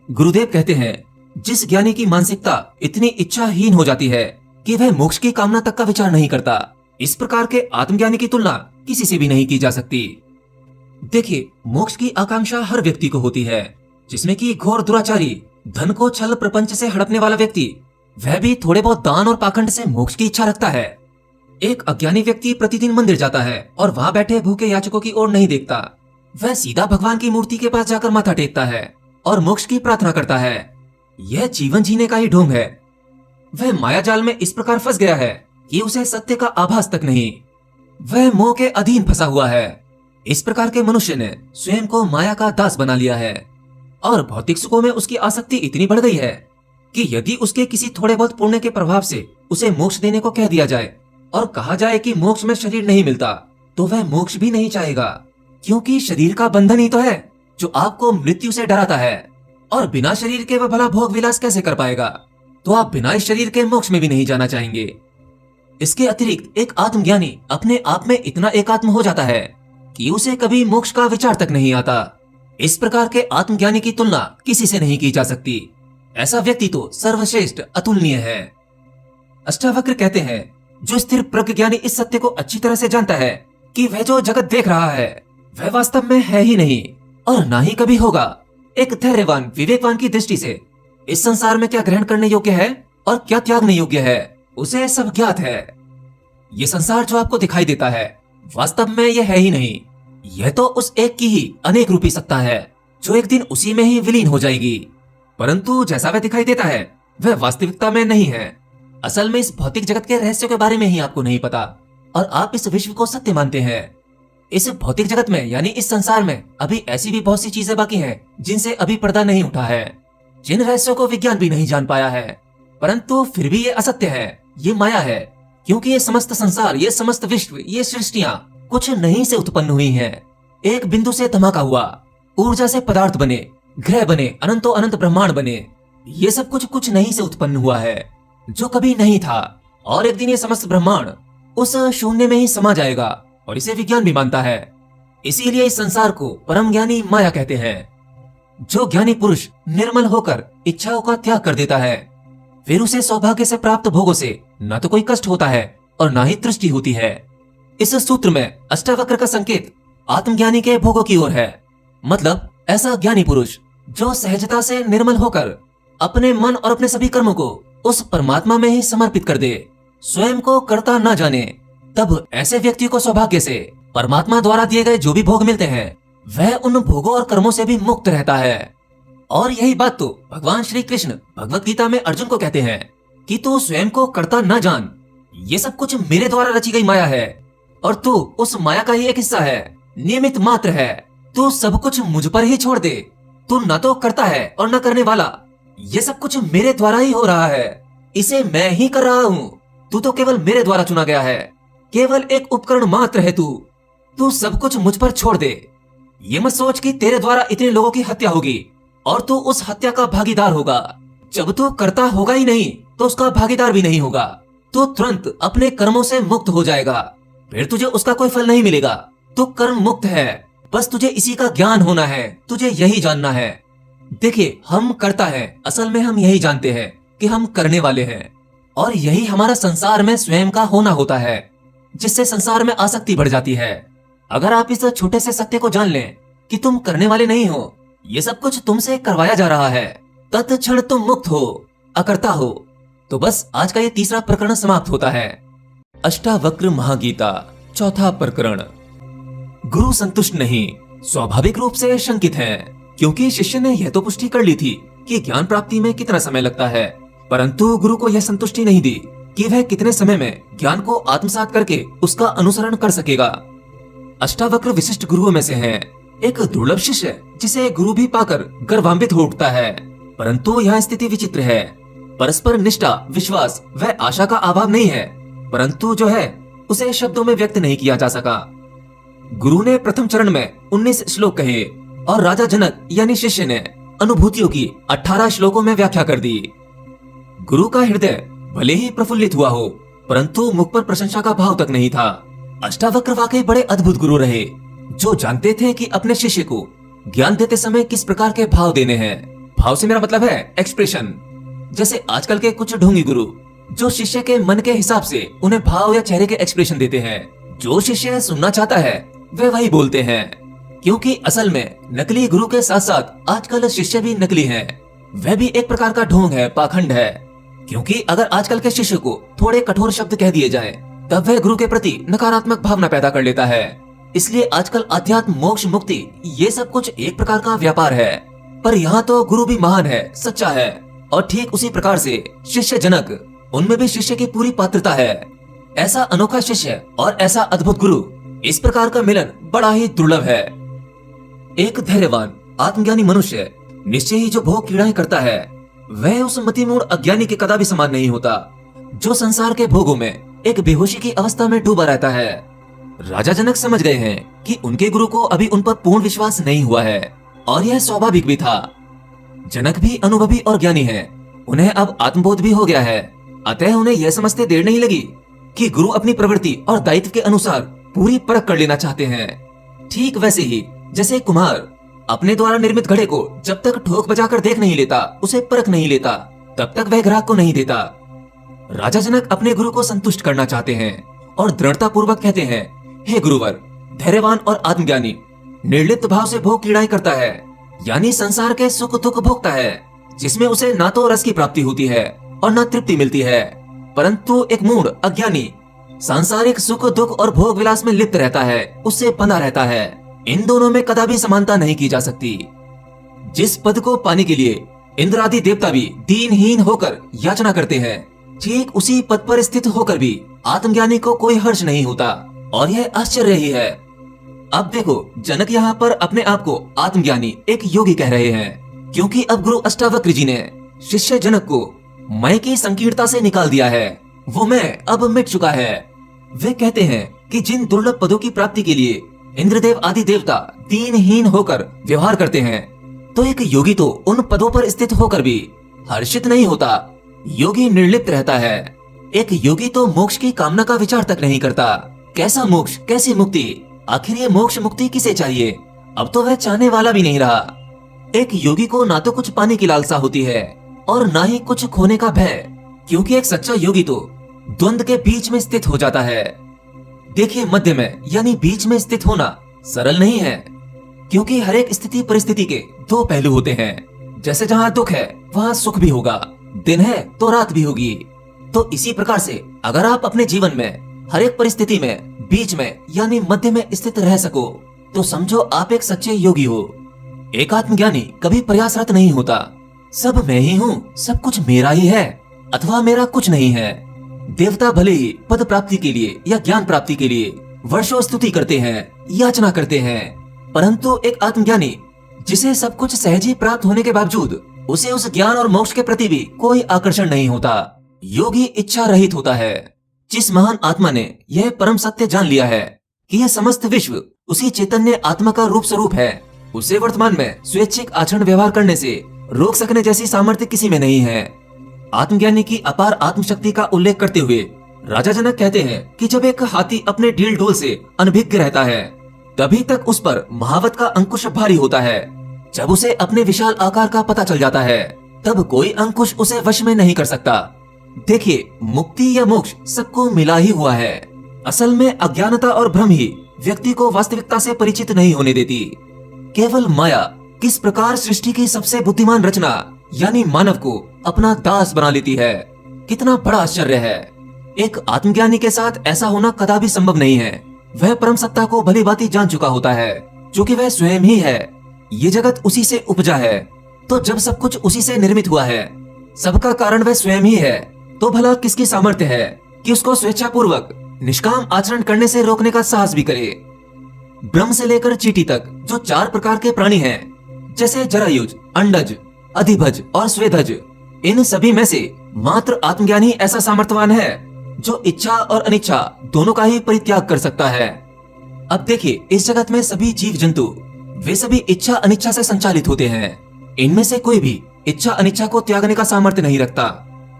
Speaker 1: गुरुदेव कहते हैं, जिस ज्ञानी की मानसिकता इतनी इच्छाहीन हो जाती है कि वह मोक्ष की कामना तक का विचार नहीं करता, इस प्रकार के आत्मज्ञानी की तुलना किसी से भी नहीं की जा सकती। देखिए, मोक्ष की आकांक्षा हर व्यक्ति को होती है, जिसमें कि घोर दुराचारी, धन को छल प्रपंच से हड़पने वाला व्यक्ति, वह भी थोड़े बहुत दान और पाखंड से मोक्ष की इच्छा रखता है। एक अज्ञानी व्यक्ति प्रतिदिन मंदिर जाता है और वहां बैठे भूखे याचकों की ओर नहीं देखता। वह सीधा भगवान की मूर्ति के पास जाकर माथा टेकता है और मोक्ष की प्रार्थना करता है। यह जीवन जीने का ही ढोंग है। वह माया जाल में इस प्रकार फंस गया है कि उसे सत्य का आभास तक नहीं। वह मोह के अधीन फंसा हुआ है। इस प्रकार के मनुष्य ने स्वयं को माया का दास बना लिया है और भौतिक सुखों में उसकी आसक्ति इतनी बढ़ गई है कि यदि उसके किसी थोड़े बहुत पुण्य के प्रभाव से उसे मोक्ष देने को कह दिया जाए और कहा जाए कि मोक्ष में शरीर नहीं मिलता, तो वह मोक्ष भी नहीं चाहेगा, क्योंकि शरीर का बंधन ही तो है जो आपको मृत्यु से डराता है। और बिना शरीर के वह भला भोग विलास कैसे कर पाएगा? तो आप बिना इस शरीर के मोक्ष में भी नहीं जाना चाहेंगे। इसके अतिरिक्त एक आत्मज्ञानी अपने आप में इतना एकात्म हो जाता है कि उसे कभी मोक्ष का विचार तक नहीं आता। इस प्रकार के आत्मज्ञानी की तुलना किसी से नहीं की जा सकती। ऐसा व्यक्ति तो सर्वश्रेष्ठ अतुलनीय है। अष्टावक्र कहते हैं, जो स्थिर प्रज्ञानी इस सत्य को अच्छी तरह से जानता है कि वह जो जगत देख रहा है वह वास्तव में है ही नहीं और ना ही कभी होगा। एक धैर्यवान विवेकवान की दृष्टि से इस संसार में क्या ग्रहण करने योग्य है और क्या त्यागने योग्य है, उसे सब ज्ञात है। ये संसार जो आपको दिखाई देता है, वास्तव में यह है ही नहीं। यह तो उस एक की ही अनेक रूपी सत्ता है जो एक दिन उसी में ही विलीन हो जाएगी। परंतु जैसा वह दिखाई देता है वह वास्तविकता में नहीं है। असल में इस भौतिक जगत के रहस्यों के बारे में ही आपको नहीं पता और आप इस विश्व को सत्य मानते हैं। इस भौतिक जगत में यानी इस संसार में अभी ऐसी भी बहुत सी चीजें बाकी हैं जिनसे अभी पर्दा नहीं उठा है, जिन रहस्यों को विज्ञान भी नहीं जान पाया है, परंतु फिर भी ये असत्य है ये माया है, क्योंकि ये समस्त संसार, ये समस्त विश्व, ये सृष्टियां कुछ नहीं से उत्पन्न हुई हैं। एक बिंदु से धमाका हुआ, ऊर्जा से पदार्थ बने, ग्रह बने, अनंतो अनंत ब्रह्मांड बने। ये सब कुछ कुछ नहीं से उत्पन्न हुआ है, जो कभी नहीं था। और एक दिन ये समस्त ब्रह्मांड उस शून्य में ही समा जाएगा, और इसे विज्ञान भी मानता है। इसीलिए इस संसार को परम ज्ञानी माया कहते हैं। जो ज्ञानी पुरुष निर्मल होकर इच्छाओं का त्याग कर देता है, फिर उसे सौभाग्य से प्राप्त भोगों से न तो कोई कष्ट होता है और न ही तृष्टि होती है। इस सूत्र में अष्टावक्र का संकेत आत्मज्ञानी के भोगों की ओर है। मतलब ऐसा ज्ञानी पुरुष जो सहजता से निर्मल होकर अपने मन और अपने सभी कर्मों को उस परमात्मा में ही समर्पित कर दे, स्वयं को कर्ता न जाने, तब ऐसे व्यक्ति को सौभाग्य से परमात्मा द्वारा दिए गए जो भी भोग मिलते हैं, वह उन भोगों और कर्मों से भी मुक्त रहता है। और यही बात तो भगवान श्री कृष्ण भगवत गीता में अर्जुन को कहते हैं कि तू स्वयं को कर्ता न जान, ये सब कुछ मेरे द्वारा रची गई माया है और तू उस माया का ही एक हिस्सा है, नियमित मात्र है। तू सब कुछ मुझ पर ही छोड़ दे। तू न तो करता है और न करने वाला, ये सब कुछ मेरे द्वारा ही हो रहा है, इसे मैं ही कर रहा हूँ। तू तो केवल मेरे द्वारा चुना गया है, केवल एक उपकरण मात्र है तू सब कुछ मुझ पर छोड़ दे। ये मत सोच कि तेरे द्वारा इतने लोगों की हत्या होगी और तू उस हत्या का भागीदार होगा। जब तू करता होगा ही नहीं तो उसका भागीदार भी नहीं होगा। तू तुरंत अपने कर्मों से मुक्त हो जाएगा, फिर तुझे उसका कोई फल नहीं मिलेगा। तू कर्म मुक्त है, बस तुझे इसी का ज्ञान होना है, तुझे यही जानना है। देखिए, हम करता है, असल में हम यही जानते हैं कि हम करने वाले हैं, और यही हमारा संसार में स्वयं का होना होता है, जिससे संसार में आसक्ति बढ़ जाती है। अगर आप इस छोटे से सत्य को जान लें कि तुम करने वाले नहीं हो, ये सब कुछ तुमसे करवाया जा रहा है, तत्क्षण तुम मुक्त हो, अकर्ता हो, तो बस आज का ये तीसरा प्रकरण समाप्त होता है। अष्टावक्र महागीता, चौथा प्रकरण। गुरु संतुष्ट नहीं, स्वाभाविक रूप से शंकित है, क्योंकि शिष्य ने यह तो पुष्टि कर ली थी कि ज्ञान प्राप्ति में कितना समय लगता है, परंतु गुरु को यह संतुष्टि नहीं दी कि वह कितने समय में ज्ञान को आत्मसात करके उसका अनुसरण कर सकेगा। अष्टावक्र विशिष्ट गुरुओं में से है, एक दुर्लभ शिष्य जिसे गुरु भी पाकर गर्वान्वित हो उठता है। परंतु यहाँ स्थिति विचित्र है। परस्पर निष्ठा, विश्वास व आशा का अभाव नहीं है, परंतु जो है उसे शब्दों में व्यक्त नहीं किया जा सका। गुरु ने प्रथम चरण में 19 श्लोक कहे और राजा जनक यानी शिष्य ने अनुभूतियों की 18 श्लोकों में व्याख्या कर दी। गुरु का हृदय भले ही प्रफुल्लित हुआ हो, परंतु मुख पर प्रशंसा का भाव तक नहीं था। अष्टावक्र वाकई बड़े अद्भुत गुरु रहे, जो जानते थे कि अपने शिष्य को ज्ञान देते समय किस प्रकार के भाव देने हैं। भाव से मेरा मतलब है एक्सप्रेशन। जैसे आजकल के कुछ ढोंगी गुरु जो शिष्य के मन के हिसाब से उन्हें भाव या चेहरे के एक्सप्रेशन देते हैं, जो शिष्य सुनना चाहता है वे वही बोलते हैं। क्योंकि असल में नकली गुरु के साथ साथ आजकल शिष्य भी नकली हैं। वह भी एक प्रकार का ढोंग है, पाखंड है। क्योंकि अगर आजकल के शिष्य को थोड़े कठोर शब्द कह दिए जाए, तब वह गुरु के प्रति नकारात्मक भावना पैदा कर लेता है। इसलिए आजकल अध्यात्म, मोक्ष, मुक्ति ये सब कुछ एक प्रकार का व्यापार है। पर यहाँ तो गुरु भी महान है, सच्चा है, और ठीक उसी प्रकार से शिष्य जनक, उनमें भी शिष्य की पूरी पात्रता है। ऐसा अनोखा शिष्य और ऐसा अद्भुत गुरु, इस प्रकार का मिलन बड़ा ही दुर्लभ है। एक धैर्यवान आत्मज्ञानी मनुष्य निश्चय ही जो भोग क्रीड़ाएं करता है, वह उस मतिमूढ़ अज्ञानी के कदापि समान नहीं होता, जो संसार के भोगों में एक बेहोशी की अवस्था में डूबा रहता है। राजा जनक समझ गए हैं कि उनके गुरु को अभी उन पर पूर्ण विश्वास नहीं हुआ है, और यह स्वाभाविक भी था। जनक भी अनुभवी और ज्ञानी है, उन्हें अब आत्मबोध भी हो गया है। अतः उन्हें यह समझते देर नहीं लगी कि गुरु अपनी प्रवृत्ति और दायित्व के अनुसार पूरी परख कर लेना चाहते हैं। ठीक वैसे ही जैसे कुम्हार अपने द्वारा निर्मित घड़े को जब तक ठोक बजाकर देख नहीं लेता, उसे परख नहीं लेता, तब तक वह ग्राहक को नहीं देता। राजा जनक अपने गुरु को संतुष्ट करना चाहते हैं और दृढ़ता पूर्वक कहते हैं, हे गुरुवर, धैर्यवान और आत्मज्ञानी निर्लिप्त भाव से भोग क्रीड़ाएं करता है, यानी संसार के सुख दुख भोगता है, जिसमें उसे ना तो रस की प्राप्ति होती है और न तृप्ति मिलती है, परंतु एक मूढ़ अज्ञानी सांसारिक सुख दुख और भोग विलास में लिप्त रहता है, उससे बंधा रहता है। इन दोनों में कदापि समानता नहीं की जा सकती। जिस पद को पाने के लिए इंद्र आदि देवता भी दीनहीन होकर याचना करते हैं, ठीक उसी पद पर स्थित होकर भी आत्मज्ञानी को कोई हर्ष नहीं होता, और यह आश्चर्य ही है। अब देखो, जनक यहाँ पर अपने आप को आत्मज्ञानी, एक योगी कह रहे हैं, क्योंकि अब गुरु अष्टावक्र जी ने शिष्य जनक को मय की संकीर्णता से निकाल दिया है वो मैं अब मिट चुका है। वे कहते हैं कि जिन दुर्लभ पदों की प्राप्ति के लिए इंद्रदेव आदि देवता दीनहीन होकर व्यवहार करते हैं, तो एक योगी तो उन पदों पर स्थित होकर भी हर्षित नहीं होता। योगी निर्लिप्त रहता है। एक योगी तो मोक्ष की कामना का विचार तक नहीं करता। कैसा मोक्ष, कैसी मुक्ति? आखिर ये मोक्ष मुक्ति किसे चाहिए? अब तो वह चाहने वाला भी नहीं रहा। एक योगी को ना तो कुछ पाने की लालसा होती है और ना ही कुछ खोने का भय, क्योंकि एक सच्चा योगी तो द्वंद के बीच में स्थित हो जाता है। देखिए, मध्य में यानी बीच में स्थित होना सरल नहीं है, क्योंकि हर एक स्थिति परिस्थिति के दो पहलू होते हैं। जैसे जहाँ दुख है वहाँ सुख भी होगा, दिन है तो रात भी होगी। तो इसी प्रकार से अगर आप अपने जीवन में हर एक परिस्थिति में बीच में यानी मध्य में स्थित रह सको, तो समझो आप एक सच्चे योगी हो। एक आत्मज्ञानी कभी प्रयासरत नहीं होता। सब मैं ही हूँ, सब कुछ मेरा ही है अथवा मेरा कुछ नहीं है। देवता भले ही पद प्राप्ति के लिए या ज्ञान प्राप्ति के लिए वर्षों स्तुति करते हैं, याचना करते हैं, परंतु एक आत्मज्ञानी जिसे सब कुछ सहज ही प्राप्त होने के बावजूद उसे उस ज्ञान और मोक्ष के प्रति भी कोई आकर्षण नहीं होता। योगी इच्छा रहित होता है। जिस महान आत्मा ने यह परम सत्य जान लिया है कि यह समस्त विश्व उसी चैतन्य आत्मा का रूप स्वरूप है, उसे वर्तमान में स्वैच्छिक आचरण व्यवहार करने से रोक सकने जैसी सामर्थ्य किसी में नहीं है। आत्मज्ञानी की अपार आत्मशक्ति का उल्लेख करते हुए राजा जनक कहते हैं कि जब एक हाथी अपने ढील ढोल से अनभिज्ञ रहता है, तभी तक उस पर महावत का अंकुश भारी होता है। जब उसे अपने विशाल आकार का पता चल जाता है, तब कोई अंकुश उसे वश में नहीं कर सकता। देखिए, मुक्ति या मोक्ष सबको मिला ही हुआ है। असल में अज्ञानता और भ्रम ही व्यक्ति को वास्तविकता से परिचित नहीं होने देती। केवल माया किस प्रकार सृष्टि की सबसे बुद्धिमान रचना यानी मानव को अपना दास बना लेती है, कितना बड़ा आश्चर्य है। एक आत्मज्ञानी के साथ ऐसा होना कदापि संभव नहीं है। वह परम सत्ता को भली भांति जान चुका होता है, क्योंकि वह स्वयं ही है। ये जगत उसी से उपजा है, तो जब सब कुछ उसी से निर्मित हुआ है, सबका कारण वह स्वयं ही है, तो भला किसकी सामर्थ्य है कि उसको स्वेच्छा पूर्वक निष्काम आचरण करने से रोकने का साहस भी करे। ब्रह्म से लेकर चींटी तक जो 4 प्रकार के प्राणी हैं, जैसे जरायुज, अंडज, अधिभज और स्वेदज, इन सभी में से मात्र आत्मज्ञानी ऐसा सामर्थ्यवान है जो इच्छा और अनिच्छा दोनों का ही परित्याग कर सकता है। अब देखिए, इस जगत में सभी जीव जंतु वे सभी इच्छा अनिच्छा से संचालित होते हैं। इनमें से कोई भी इच्छा अनिच्छा को त्यागने का सामर्थ्य नहीं रखता।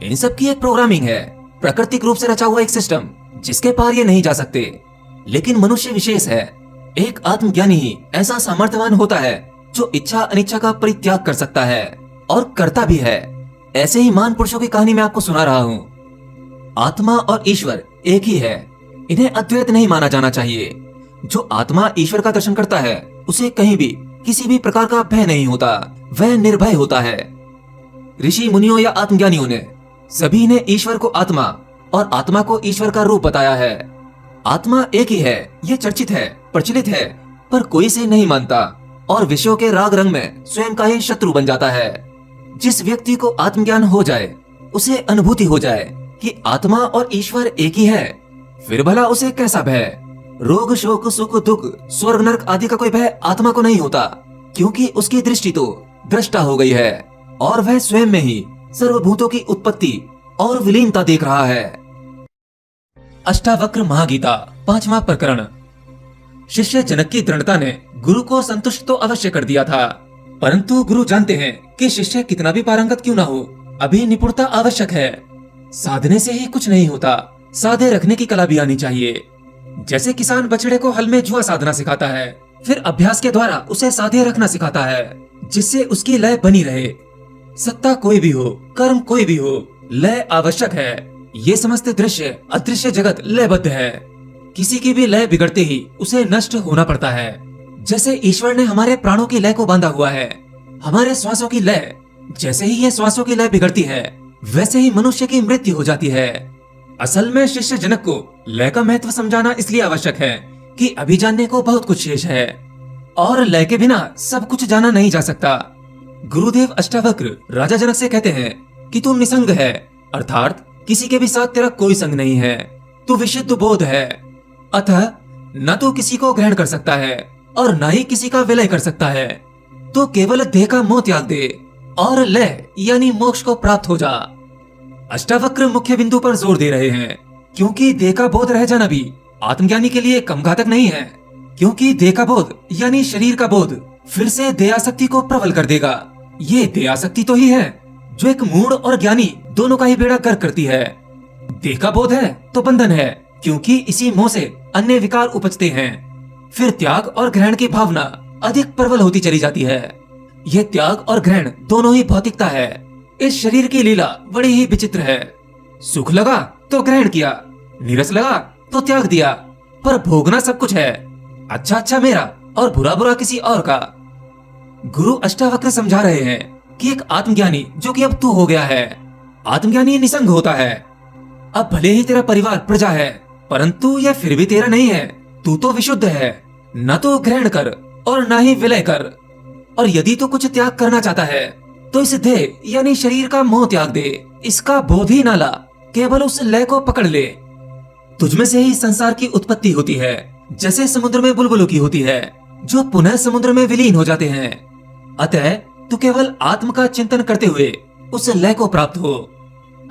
Speaker 1: इन सब की एक प्रोग्रामिंग है, प्राकृतिक रूप से रचा हुआ एक सिस्टम, जिसके पार ये नहीं जा सकते। लेकिन मनुष्य विशेष है। एक आत्मज्ञानी ही ऐसा सामर्थ्यवान होता है जो इच्छा अनिच्छा का परित्याग कर सकता है और करता भी है। ऐसे ही महान पुरुषों की कहानी मैं आपको सुना रहा हूँ। आत्मा और ईश्वर एक ही है, इन्हें अद्वैत नहीं माना जाना चाहिए। जो आत्मा ईश्वर का दर्शन करता है, उसे कहीं भी किसी भी प्रकार का भय नहीं होता, वह निर्भय होता है। ऋषि मुनियों या आत्मज्ञानियों ने सभी ने ईश्वर को आत्मा और आत्मा को ईश्वर का रूप बताया है। आत्मा एक ही है, यह चर्चित है, प्रचलित है, पर कोई इसे नहीं मानता और विषयों के राग रंग में स्वयं का ही शत्रु बन जाता है। जिस व्यक्ति को आत्मज्ञान हो जाए, उसे अनुभूति हो जाए कि आत्मा और ईश्वर एक ही है, फिर भला उसे कैसा भय? रोग, शोक, सुख, दुख, स्वर्ग, नरक आदि का कोई भय आत्मा को नहीं होता, क्योंकि उसकी दृष्टि तो दृष्टा हो गई है और वह स्वयं में ही सर्वभूतों की उत्पत्ति और विलीनता देख रहा है। अष्टावक्र महागीता, 5वां प्रकरण। शिष्य जनक की दृढ़ता ने गुरु को संतुष्ट तो अवश्य कर दिया था, परंतु गुरु जानते हैं कि शिष्य कितना भी पारंगत क्यों ना हो, अभी निपुणता आवश्यक है। साधने से ही कुछ नहीं होता, साधे रखने की कला भी आनी चाहिए। जैसे किसान बछड़े को हल में जुआ साधना सिखाता है, फिर अभ्यास के द्वारा उसे साधे रखना सिखाता है, जिससे उसकी लय बनी रहे। सत्ता कोई भी हो, कर्म कोई भी हो, लय आवश्यक है। ये समस्त दृश्य अदृश्य जगत लयबद्ध है। किसी की भी लय बिगड़ते ही उसे नष्ट होना पड़ता है। जैसे ईश्वर ने हमारे प्राणों की लय को बांधा हुआ है, हमारे श्वासों की लय, जैसे ही ये श्वासों की लय बिगड़ती है, वैसे ही मनुष्य की मृत्यु हो जाती है। असल में शिष्य जनक को लय का महत्व समझाना इसलिए आवश्यक है कि अभी जानने को बहुत कुछ शेष है और लय के बिना सब कुछ जाना नहीं जा सकता। गुरुदेव अष्टावक्र राजा जनक से कहते हैं कि तू निसंग है, अर्थात किसी के भी साथ तेरा कोई संग नहीं है। तू विशुद्ध बोध है, अतः न तो किसी को ग्रहण कर सकता है और न ही किसी का विलय कर सकता है। तो केवल देह का मोह त्याग दे और लय यानी मोक्ष को प्राप्त हो जा। अष्टावक्र मुख्य बिंदु पर जोर दे रहे हैं, क्योंकि देह का बोध रह जाना भी आत्मज्ञानी के लिए कम घातक नहीं है। क्योंकि देह का बोध यानी शरीर का बोध फिर से देहासक्ति को प्रबल कर देगा। ये देहासक्ति तो ही है जो एक मूढ़ और ज्ञानी दोनों का ही बेड़ा गर्क करती है। देह का बोध है तो बंधन है, क्योंकि इसी मोह से अन्य विकार उपजते हैं। फिर त्याग और ग्रहण की भावना अधिक प्रबल होती चली जाती है। यह त्याग और ग्रहण दोनों ही भौतिकता है। इस शरीर की लीला बड़ी ही विचित्र है। सुख लगा तो ग्रहण किया, नीरस लगा तो त्याग दिया, पर भोगना सब कुछ है। अच्छा अच्छा मेरा और बुरा बुरा किसी और का। गुरु अष्टावक्र समझा रहे हैं कि एक आत्मज्ञानी जो कि अब तू हो गया है, आत्मज्ञानी निसंग होता है। अब भले ही तेरा परिवार प्रजा है, परंतु यह फिर भी तेरा नहीं है। तू तो विशुद्ध है। न तो ग्रहण कर और न ही विलय कर। और यदि तू कुछ त्याग करना चाहता है तो इस देह यानी शरीर का मोह त्याग दे। इसका बोध ही ना ला, केवल उस लय को पकड़ ले। तुझमें से ही संसार की उत्पत्ति होती है, जैसे समुद्र में बुलबुलों की होती है जो पुनः समुद्र में विलीन हो जाते हैं। अतः तू केवल आत्म का चिंतन करते हुए उस लय को प्राप्त हो।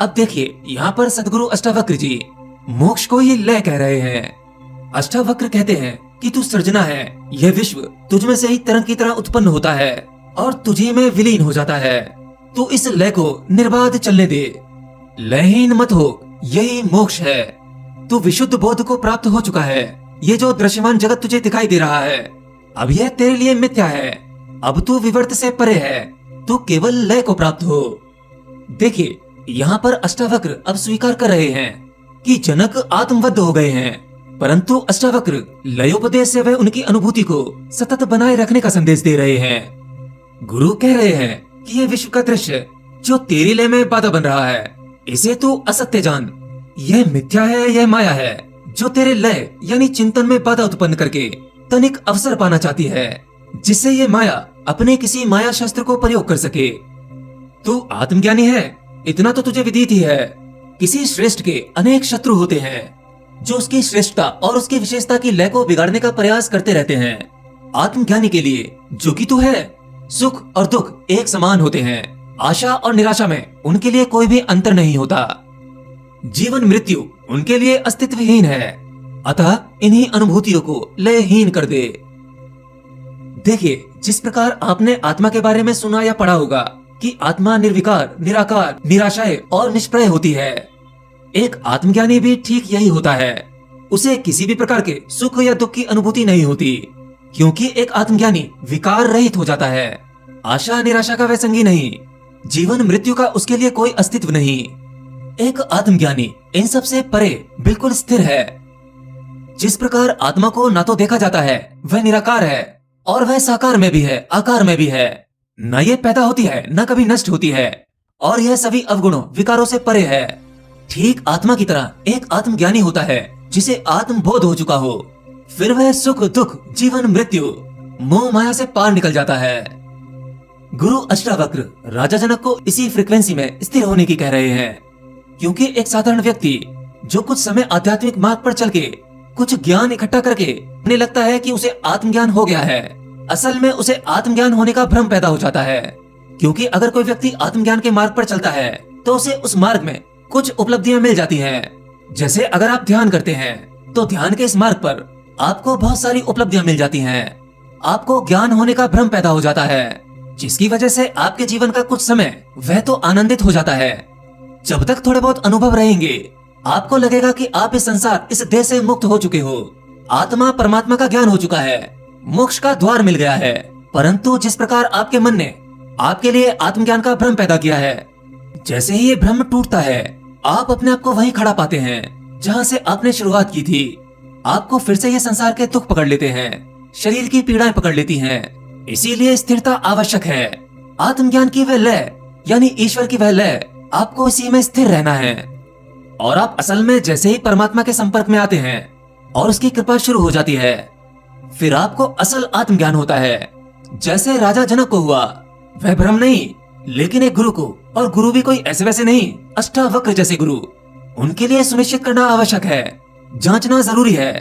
Speaker 1: अब देखिए, यहाँ पर सदगुरु अष्टावक्र जी मोक्ष को ही लय कह रहे हैं। अष्टावक्र कहते हैं कि तू सृजना है। यह विश्व तुझमें से ही तरंग की तरह उत्पन्न होता है और तुझे में विलीन हो जाता है। तू इस लय को निर्बाध चलने दे। लयहीन मत हो, यही मोक्ष है। तू विशुद्ध बोध को प्राप्त हो चुका है। ये जो दृश्यमान जगत तुझे दिखाई दे रहा है, अब यह तेरे लिए मिथ्या है। अब तू विवर्त से परे है। तू केवल लय को प्राप्त हो। देखिए, यहाँ पर अष्टावक्र अब स्वीकार कर रहे हैं कि जनक आत्मबद्ध हो गए हैं, परंतु अष्टावक्र लयोपदेश से वह उनकी अनुभूति को सतत बनाए रखने का संदेश दे रहे हैं। गुरु कह रहे हैं कि यह विश्व का दृश्य जो तेरी लय में बाधा बन रहा है, इसे तू असत्य जान। यह मिथ्या है, यह माया है जो तेरे लय यानी चिंतन में बाधा उत्पन्न करके तनिक अवसर पाना चाहती है, जिससे ये माया अपने किसी माया शस्त्र को प्रयोग कर सके। तू आत्मज्ञानी है, इतना तो तुझे विदित ही है। किसी श्रेष्ठ के अनेक शत्रु होते हैं जो उसकी श्रेष्ठता और उसकी विशेषता की लय को बिगाड़ने का प्रयास करते रहते हैं। आत्मज्ञानी के लिए जो कि तू है, सुख और दुख एक समान होते हैं। आशा और निराशा में उनके लिए कोई भी अंतर नहीं होता। जीवन मृत्यु उनके लिए अस्तित्वहीन है। अतः इन्हीं अनुभूतियों को लयहीन कर दे। देखिए, जिस प्रकार आपने आत्मा के बारे में सुना या पढ़ा होगा कि आत्मा निर्विकार, निराकार, निराशय और निष्प्रय होती है, एक आत्मज्ञानी भी ठीक यही होता है। उसे किसी भी प्रकार के सुख या दुख की अनुभूति नहीं होती, क्योंकि एक आत्मज्ञानी विकार रहित हो जाता है। आशा निराशा का वह संगी नहीं, जीवन मृत्यु का उसके लिए कोई अस्तित्व नहीं। एक आत्मज्ञानी इन सब से परे बिल्कुल स्थिर है। जिस प्रकार आत्मा को ना तो देखा जाता है, वह निराकार है, और वह साकार में भी है, आकार में भी है। न ये पैदा होती है, न कभी नष्ट होती है, और यह सभी अवगुणों विकारों से परे है। ठीक आत्मा की तरह एक आत्मज्ञानी होता है जिसे आत्मबोध हो चुका हो। फिर वह सुख दुख, जीवन मृत्यु, मोह माया से पार निकल जाता है। गुरु अष्टावक्र राजा जनक को इसी फ्रीक्वेंसी में स्थिर होने की कह रहे हैं, क्योंकि एक साधारण व्यक्ति जो कुछ समय आध्यात्मिक मार्ग पर चल के कुछ ज्ञान इकट्ठा करके उन्हें लगता है कि उसे आत्मज्ञान हो गया है, असल में उसे आत्मज्ञान होने का भ्रम पैदा हो जाता है। क्योंकि अगर कोई व्यक्ति आत्मज्ञान के मार्ग पर चलता है तो उसे उस मार्ग में कुछ उपलब्धियां मिल जाती हैं। जैसे अगर आप ध्यान करते हैं तो ध्यान के इस मार्ग पर आपको बहुत सारी उपलब्धियां मिल जाती हैं। आपको ज्ञान होने का भ्रम पैदा हो जाता है, जिसकी वजह से आपके जीवन का कुछ समय वह तो आनंदित हो जाता है। जब तक थोड़े बहुत अनुभव रहेंगे, आपको लगेगा कि आप इस संसार, इस देह से मुक्त हो चुके हो। आत्मा परमात्मा का ज्ञान हो चुका है, मोक्ष का द्वार मिल गया है। परंतु जिस प्रकार आपके मन ने आपके लिए आत्मज्ञान का भ्रम पैदा किया है, जैसे ही ये भ्रम टूटता है, आप अपने आप को वहीं खड़ा पाते हैं जहाँ से आपने शुरुआत की थी। आपको फिर से ये संसार के दुख पकड़ लेते हैं, शरीर की पीड़ाएं पकड़ लेती हैं। इसीलिए स्थिरता आवश्यक है। आत्मज्ञान की वह लय यानी ईश्वर की वह लय, आपको इसी में स्थिर रहना है। और आप असल में जैसे ही परमात्मा के संपर्क में आते हैं और उसकी कृपा शुरू हो जाती है, फिर आपको असल आत्मज्ञान होता है। जैसे राजा जनक को हुआ, वह भ्रम नहीं, लेकिन एक गुरु को, और गुरु भी कोई ऐसे वैसे नहीं, अष्टावक्र जैसे गुरु, उनके लिए सुनिश्चित करना आवश्यक है, जांचना जरूरी है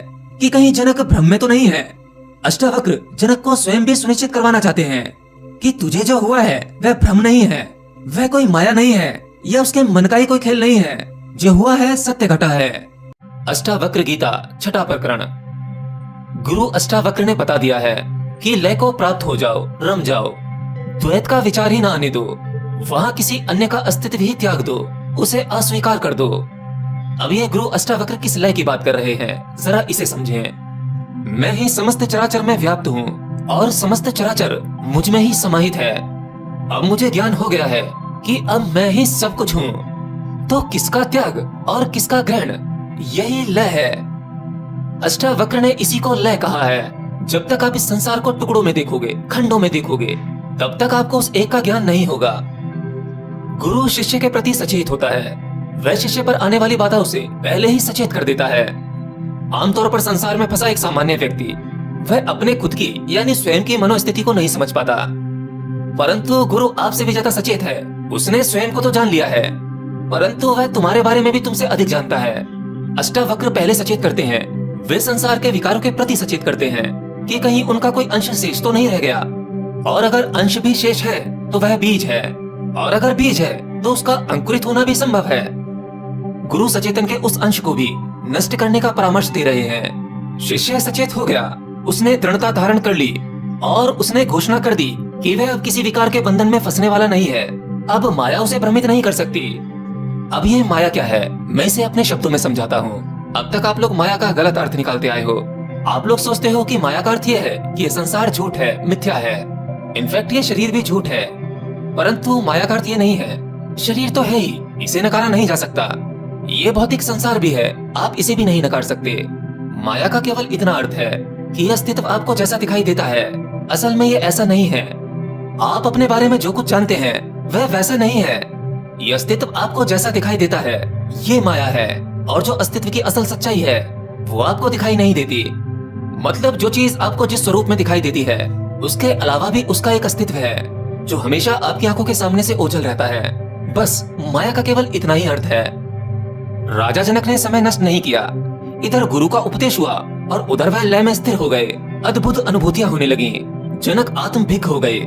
Speaker 1: कि कहीं जनक भ्रम में तो नहीं है। अष्टावक्र जनक को स्वयं भी सुनिश्चित करवाना चाहते हैं कि तुझे जो हुआ है वह भ्रम नहीं है, वह कोई माया नहीं है, यह उसके मन का ही कोई खेल नहीं है। जो हुआ है सत्य घटा है। अष्टावक्र गीता छठा प्रकरण। गुरु अष्टावक्र ने बता दिया है कि लय को प्राप्त हो जाओ, रम जाओ, द्वैत का विचार ही ना आने दो, वहां किसी अन्य का अस्तित्व ही त्याग दो, उसे अस्वीकार कर दो। अब ये गुरु अष्टावक्र किस लय की बात कर रहे हैं, जरा इसे समझें। मैं ही समस्त चराचर में व्याप्त हूँ और समस्त चराचर मुझ में ही समाहित है। अब मुझे ज्ञान हो गया है कि अब मैं ही सब कुछ हूँ, तो किसका त्याग और किसका ग्रहण, यही लय है। अष्टावक्र ने इसी को लय कहा है। जब तक आप इस संसार को टुकड़ों में देखोगे, खंडों में देखोगे, तब तक आपको उस एक का ज्ञान नहीं होगा। गुरु शिष्य के प्रति सचेत होता है, वह शिष्य पर आने वाली बाधाओं से पहले ही सचेत कर देता है। आमतौर पर संसार में फंसा एक सामान्य व्यक्ति वह अपने खुद की यानी स्वयं की मनोस्थिति को नहीं समझ पाता, परंतु गुरु आपसे भी ज्यादा सचेत है। उसने स्वयं को तो जान लिया है, परंतु वह तुम्हारे बारे में भी तुमसे अधिक जानता है। अष्टावक्र पहले सचेत करते हैं, वे संसार के विकारों के प्रति सचेत करते हैं कि कहीं उनका कोई अंश शेष तो नहीं रह गया, और अगर अंश भी शेष है तो वह बीज है, और अगर बीज है तो उसका अंकुरित होना भी संभव है। गुरु सचेतन के उस अंश को भी नष्ट करने का परामर्श दे रहे हैं। शिष्य सचेत हो गया, उसने दृढ़ता धारण कर ली और उसने घोषणा कर दी कि वह अब किसी विकार के बंधन में फंसने वाला नहीं है। अब माया उसे भ्रमित नहीं कर सकती। अब ये माया क्या है, मैं इसे अपने शब्दों में समझाता हूँ। अब तक आप लोग माया का गलत अर्थ निकालते आए हो। आप लोग सोचते हो कि माया का अर्थ ये है कि ये संसार झूठ है, मिथ्या है। इनफैक्ट ये शरीर भी झूठ है, परंतु माया का अर्थ ये नहीं है। शरीर तो है ही, इसे नकारा नहीं जा सकता। ये भौतिक संसार भी है, आप इसे भी नहीं नकार सकते। माया का केवल इतना अर्थ है कि यह अस्तित्व आपको जैसा दिखाई देता है, असल में ये ऐसा नहीं है। आप अपने बारे में जो कुछ जानते हैं वह वैसा नहीं है। यह अस्तित्व आपको जैसा दिखाई देता है ये माया है, और जो अस्तित्व की असल सच्चाई है वो आपको दिखाई नहीं देती। मतलब जो चीज आपको जिस स्वरूप में दिखाई देती है उसके अलावा भी उसका एक अस्तित्व है जो हमेशा आपकी आंखों के सामने से ओझल रहता है। बस माया का केवल इतना ही अर्थ है। राजा जनक ने समय नष्ट नहीं किया। इधर गुरु का उपदेश हुआ और उधर वह लय में स्थिर हो गए। अद्भुत अनुभूतियां होने लगी। जनक आत्मभिग्न हो गए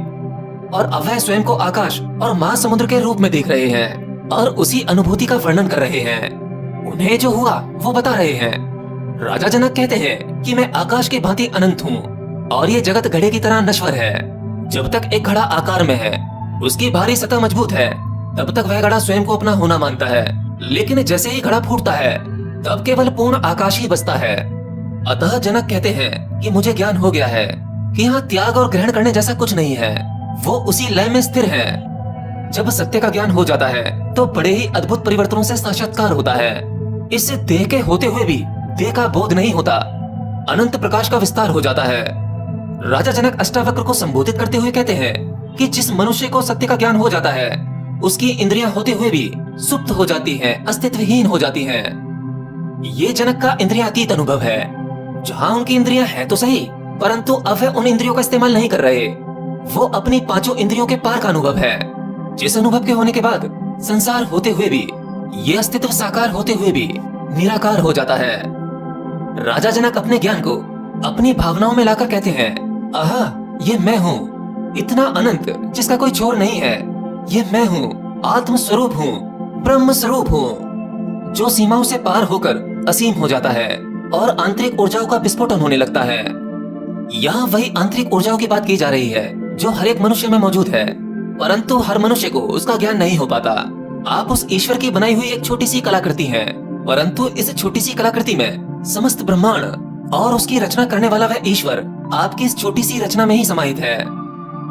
Speaker 1: और अब वह स्वयं को आकाश और महासमुद्र के रूप में देख रहे हैं और उसी अनुभूति का वर्णन कर रहे हैं। उन्हें जो हुआ वो बता रहे हैं। राजा जनक कहते हैं कि मैं आकाश की भांति अनंत हूँ और ये जगत घड़े की तरह नश्वर है। जब तक एक घड़ा आकार में है, उसकी भारी सतह मजबूत है, तब तक वह घड़ा स्वयं को अपना होना मानता है। लेकिन जैसे ही घड़ा फूटता है तब केवल पूर्ण आकाश ही बचता है। अतः जनक कहते हैं कि मुझे ज्ञान हो गया है कि यहाँ त्याग और ग्रहण करने जैसा कुछ नहीं है, वो उसी लय में स्थिर है। जब सत्य का ज्ञान हो जाता है तो बड़े ही अद्भुत परिवर्तनों से साक्षात्कार होता है। इससे देह के होते हुए भी देह का बोध नहीं होता, अनंत प्रकाश का विस्तार हो जाता है। राजा जनक अष्टावक्र को संबोधित करते हुए कहते हैं कि जिस मनुष्य को सत्य का ज्ञान हो जाता है उसकी इंद्रियां होते हुए भी सुप्त हो जाती हैं, अस्तित्वहीन हो जाती हैं। ये जनक का इंद्रियातीत अनुभव है। जहां उनकी इंद्रियां हैं तो सही, परंतु अब वे उन इंद्रियों का इस्तेमाल नहीं कर रहे। वो अपनी पांचों इंद्रियों के पार का अनुभव है, जिस अनुभव के होने के बाद संसार होते हुए भी, ये अस्तित्व साकार होते हुए भी निराकार हो जाता है। राजा जनक अपने ज्ञान को अपनी भावनाओं में लाकर कहते हैं, आहा, ये मैं हूँ, इतना अनंत जिसका कोई छोर नहीं है। ये मैं हूँ, आत्म स्वरूप हूँ, ब्रह्म स्वरूप हूँ, जो सीमाओं से पार होकर असीम हो जाता है और आंतरिक ऊर्जाओं का विस्फोटन होने लगता है। यहाँ वही आंतरिक ऊर्जाओं की बात की जा रही है जो हर एक मनुष्य में मौजूद है, परंतु हर मनुष्य को उसका ज्ञान नहीं हो पाता। आप उस ईश्वर की बनाई हुई एक छोटी सी कलाकृति हैं, परंतु इस छोटी सी कलाकृति में समस्त ब्रह्मांड और उसकी रचना करने वाला वह ईश्वर आपकी इस छोटी सी रचना में ही समाहित है।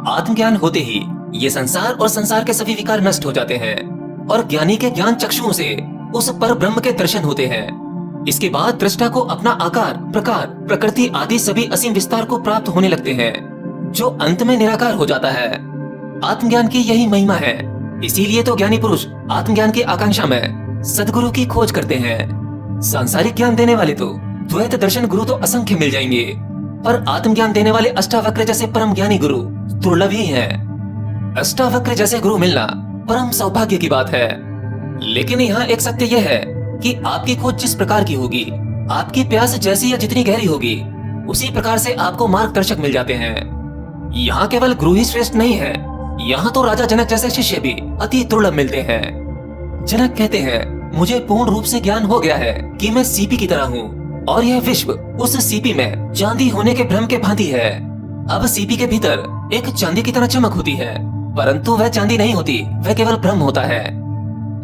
Speaker 1: आत्मज्ञान होते ही ये संसार और संसार के सभी विकार नष्ट हो जाते हैं और ज्ञानी के ज्ञान चक्षुओं से उस पर ब्रह्म के दर्शन होते हैं। इसके बाद दृष्टा को अपना आकार, प्रकार, प्रकृति आदि सभी असीम विस्तार को प्राप्त होने लगते हैं, जो अंत में निराकार हो जाता है। आत्मज्ञान की यही महिमा है। इसीलिए तो ज्ञानी पुरुष आत्मज्ञान की आकांक्षा में सदगुरु की खोज करते हैं। सांसारिक ज्ञान देने वाले तो द्वैत दर्शन गुरु तो असंख्य मिल जाएंगे, पर आत्मज्ञान देने वाले अष्टावक्र जैसे परम ज्ञानी गुरु दुर्लभ ही हैं। अष्टावक्र जैसे गुरु मिलना परम सौभाग्य की बात है। लेकिन यहाँ एक सत्य यह है कि आपकी खोज जिस प्रकार की होगी, आपकी प्यास जैसी या जितनी गहरी होगी, उसी प्रकार से आपको मार्गदर्शक मिल जाते हैं। यहाँ केवल गुरु ही श्रेष्ठ नहीं है, यहाँ तो राजा जनक जैसे शिष्य भी अति दुर्लभ मिलते हैं। जनक कहते हैं, मुझे पूर्ण रूप से ज्ञान हो गया है कि मैं सीपी की तरह हूँ और यह विश्व उस सीपी में चांदी होने के भ्रम के भांति है। अब सीपी के भीतर एक चांदी की तरह चमक होती है, परंतु वह चांदी नहीं होती, वह केवल भ्रम होता है।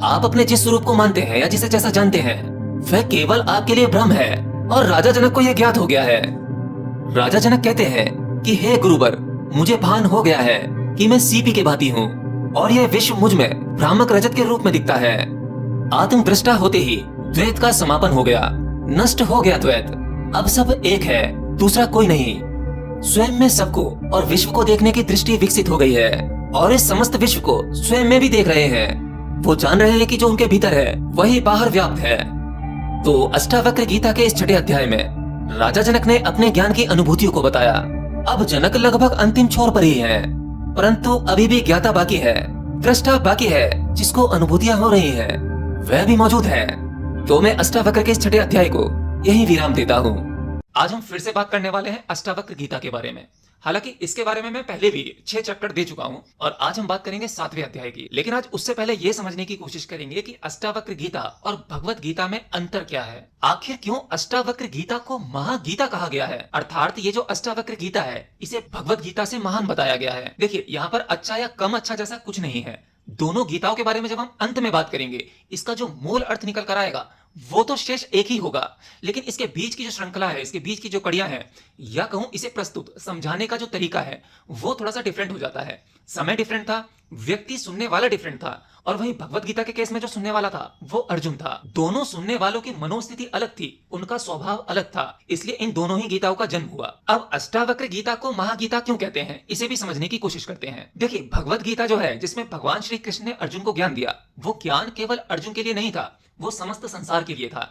Speaker 1: आप अपने जिस स्वरूप को मानते हैं या जिसे जैसा जानते हैं, वह केवल आपके लिए भ्रम है और राजा जनक को यह ज्ञात हो गया है। राजा जनक कहते हैं कि हे गुरुवर, मुझे भान हो गया है कि मैं सीपी के भांति हूँ और यह विश्व मुझ में भ्रामक रजत के रूप में दिखता है। आत्म दृष्टा होते ही द्वैत का समापन हो गया, नष्ट हो गया द्वैत। अब सब एक है, दूसरा कोई नहीं। स्वयं में सबको और विश्व को देखने की दृष्टि विकसित हो गई है और इस समस्त विश्व को स्वयं में भी देख रहे हैं। वो जान रहे हैं कि जो उनके भीतर है वही बाहर व्याप्त है। तो अष्टावक्र गीता के इस छठे अध्याय में राजा जनक ने अपने ज्ञान की अनुभूतियों को बताया। अब जनक लगभग अंतिम छोर पर ही है, परंतु अभी भी ज्ञाता बाकी है, दृष्टा बाकी है, जिसको अनुभूतियां हो रही हैं, वह भी मौजूद है। तो मैं अष्टावक्र के इस छठे अध्याय को यही विराम देता हूँ। आज हम फिर से बात करने वाले हैं अष्टावक्र गीता के बारे में। हालांकि इसके बारे में मैं पहले भी 6 चैप्टर दे चुका हूं और आज हम बात करेंगे 7वें अध्याय की। लेकिन आज उससे पहले ये समझने की कोशिश करेंगे कि अष्टावक्र गीता और भगवत गीता में अंतर क्या है। आखिर क्यों अष्टावक्र गीता को महागीता कहा गया है, अर्थात ये जो अष्टावक्र गीता है इसे भगवत गीता से महान बताया गया है। देखिए, यहाँ पर अच्छा या कम अच्छा जैसा कुछ नहीं है। दोनों गीताओं के बारे में जब हम अंत में बात करेंगे, इसका जो मूल अर्थ निकल कर आएगा वो तो शेष एक ही होगा, लेकिन इसके बीच की जो श्रृंखला है, इसके बीच की जो कड़ियां हैं, या कहूं इसे प्रस्तुत समझाने का जो तरीका है, वो थोड़ा सा डिफरेंट हो जाता है। समय डिफरेंट था, व्यक्ति सुनने वाला डिफरेंट था, और वहीं भगवत गीता के केस में जो सुनने वाला था वो अर्जुन था। दोनों सुनने वालों की मनोस्थिति अलग थी, उनका स्वभाव अलग था, इसलिए इन दोनों ही गीताओं का जन्म हुआ। अब अष्टावक्र गीता को महागीता क्यों कहते हैं, इसे भी समझने की कोशिश करते हैं। देखिए, भगवत गीता जो है, जिसमें भगवान श्री कृष्ण ने अर्जुन को ज्ञान दिया, वो ज्ञान केवल अर्जुन के लिए नहीं था, वो समस्त संसार के लिए था।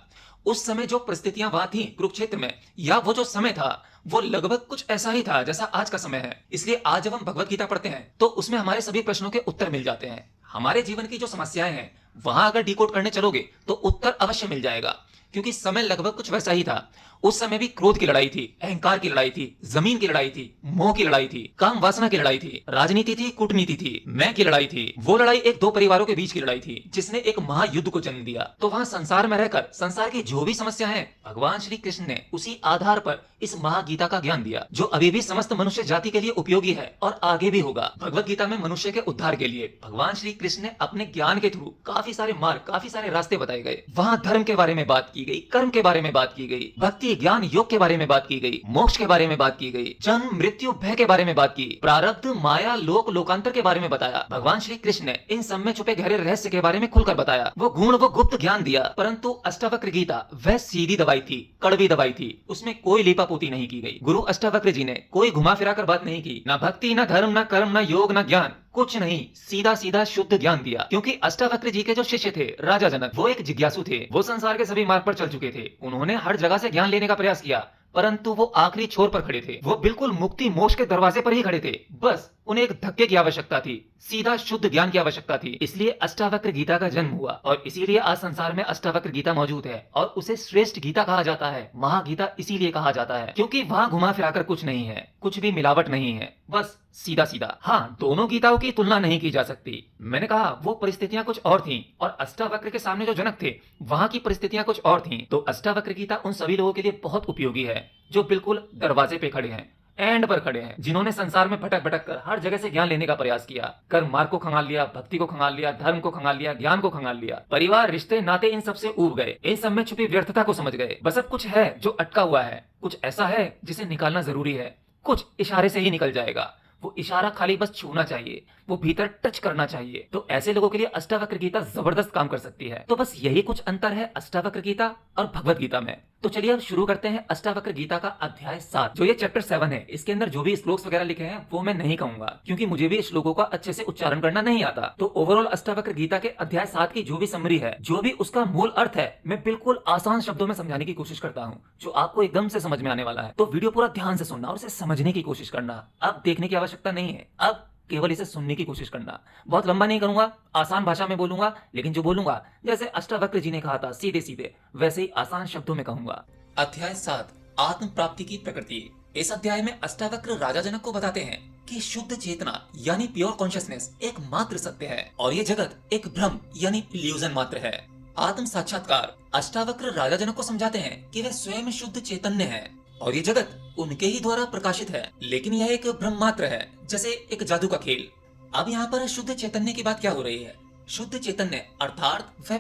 Speaker 1: उस समय जो परिस्थितियां वहां थी कुरुक्षेत्र में, या वो जो समय था, वो लगभग कुछ ऐसा ही था जैसा आज का समय है। इसलिए आज जब हम भगवत गीता पढ़ते हैं तो उसमें हमारे सभी प्रश्नों के उत्तर मिल जाते हैं। हमारे जीवन की जो समस्याएं हैं वहां अगर डिकोड करने चलोगे तो उत्तर अवश्य मिल जाएगा, क्योंकि समय लगभग कुछ वैसा ही था। उस समय भी क्रोध की लड़ाई थी, अहंकार की लड़ाई थी, जमीन की लड़ाई थी, मोह की लड़ाई थी, काम वासना की लड़ाई थी, राजनीति थी, कूटनीति थी, मैं की लड़ाई थी। वो लड़ाई एक दो परिवारों के बीच की लड़ाई थी जिसने एक महायुद्ध को जन्म दिया। तो वहां संसार में रहकर संसार की जो भी समस्या है, भगवान श्री कृष्ण ने उसी आधार पर इस महागीता का ज्ञान दिया, जो अभी भी समस्त मनुष्य जाति के लिए उपयोगी है और आगे भी होगा। भगवत गीता में मनुष्य के उद्धार के लिए भगवान श्री कृष्ण ने अपने ज्ञान के थ्रू काफी सारे मार्ग, काफी सारे रास्ते बताए गए। वहां धर्म के बारे में बात की गई, कर्म के बारे में बात की गई, भक्ति, ज्ञान, योग के बारे में बात की गई, मोक्ष के बारे में बात की गई, जन्म, मृत्यु, भय के बारे में बात की, प्रारब्ध, माया, लोक, लोकांतर के बारे में बताया। भगवान श्री कृष्ण ने इन सब में छुपे गहरे रहस्य के बारे में खुलकर बताया। वो गुण, वो गुप्त ज्ञान दिया। परंतु अष्टावक्र गीता वह सीधी दवाई थी, कड़वी दवाई थी, उसमें कोई लीपापोती नहीं की गई। गुरु अष्टावक्र जी ने कोई घुमा फिरा कर बात नहीं की, ना भक्ति, ना धर्म, ना कर्म, ना योग, ना ज्ञान, कुछ नहीं, सीधा सीधा शुद्ध ज्ञान दिया। क्योंकि अष्टावक्र जी के जो शिष्य थे राजा जनक, वो एक जिज्ञासु थे। वो संसार के सभी मार्ग पर चल चुके थे। उन्होंने हर जगह से ज्ञान लेने का प्रयास किया, परंतु वो आखिरी छोर पर खड़े थे। वो बिल्कुल मुक्ति मोक्ष के दरवाजे पर ही खड़े थे। बस उन्हें एक धक्के की आवश्यकता थी, सीधा शुद्ध ज्ञान की आवश्यकता थी। इसलिए अष्टावक्र गीता का जन्म हुआ और इसीलिए आज संसार में अष्टावक्र गीता मौजूद है और उसे श्रेष्ठ गीता कहा जाता है। महागीता इसीलिए कहा जाता है क्योंकि वहां घुमा फिराकर कुछ नहीं है, कुछ भी मिलावट नहीं है, बस सीधा सीधा। हाँ, दोनों गीताओं की तुलना नहीं की जा सकती। मैंने कहा वो परिस्थितियां कुछ और थीं और अष्टावक्र के सामने जो जनक थे वहां की परिस्थितियां कुछ और थीं। तो अष्टावक्र गीता उन सभी लोगों के लिए बहुत उपयोगी है जो बिल्कुल दरवाजे पे खड़े हैं, एंड पर खड़े हैं, जिन्होंने संसार में भटक भटक कर हर जगह से ज्ञान लेने का प्रयास किया। कर्म मार्ग को खंगाल लिया, भक्ति को खंगाल लिया, धर्म को खंगाल लिया, ज्ञान को खंगाल लिया, परिवार, रिश्ते, नाते, इन सब से ऊब गए, इन सब में छुपी व्यर्थता को समझ गए। बस अब कुछ है जो अटका हुआ है, कुछ ऐसा है जिसे निकालना जरूरी है। कुछ इशारे से ही निकल जाएगा, वो इशारा खाली बस छूना चाहिए, वो भीतर टच करना चाहिए। तो ऐसे लोगों के लिए अष्टावक्र गीता जबरदस्त काम कर सकती है। तो बस यही कुछ अंतर है अष्टावक्र गीता और भगवत गीता में। तो चलिए अब शुरू करते हैं अष्टावक्र गीता का अध्याय 7, जो ये चैप्टर 7 है। इसके अंदर जो भी श्लोक वगैरह लिखे हैं वो मैं नहीं कहूंगा, क्योंकि मुझे भी श्लोकों का अच्छे से उच्चारण करना नहीं आता। तो ओवरऑल अष्टावक्र गीता के अध्याय 7 की जो भी समरी है, जो भी उसका मूल अर्थ है, मैं बिल्कुल आसान शब्दों में समझाने की कोशिश करता हूँ, जो आपको एकदम से समझ में आने वाला है। तो वीडियो पूरा ध्यान से सुनना और इसे समझने की कोशिश करना। अब देखने की आवश्यकता नहीं है, अब केवल इसे सुनने की कोशिश करना। बहुत लंबा नहीं करूंगा, आसान भाषा में बोलूंगा, लेकिन जो बोलूंगा जैसे अष्टावक्र जी ने कहा था सीधे सीधे, वैसे ही आसान शब्दों में कहूंगा। अध्याय 7, आत्म प्राप्ति की प्रकृति। इस अध्याय में अष्टावक्र राजा जनक को बताते हैं कि शुद्ध चेतना यानी प्योर कॉन्शियसनेस एकमात्र सत्य है और ये जगत एक भ्रम यानी इल्यूजन मात्र है। आत्म साक्षात्कार अष्टावक्र राजा जनक को समझाते हैं कि वे स्वयं शुद्ध चैतन्य हैं और ये जगत उनके ही द्वारा प्रकाशित है, लेकिन यह एक भ्रम मात्र है, जैसे एक जादू का खेल। अब यहाँ पर शुद्ध चैतन्य की बात क्या हो रही है? शुद्ध चैतन्य अर्थात वह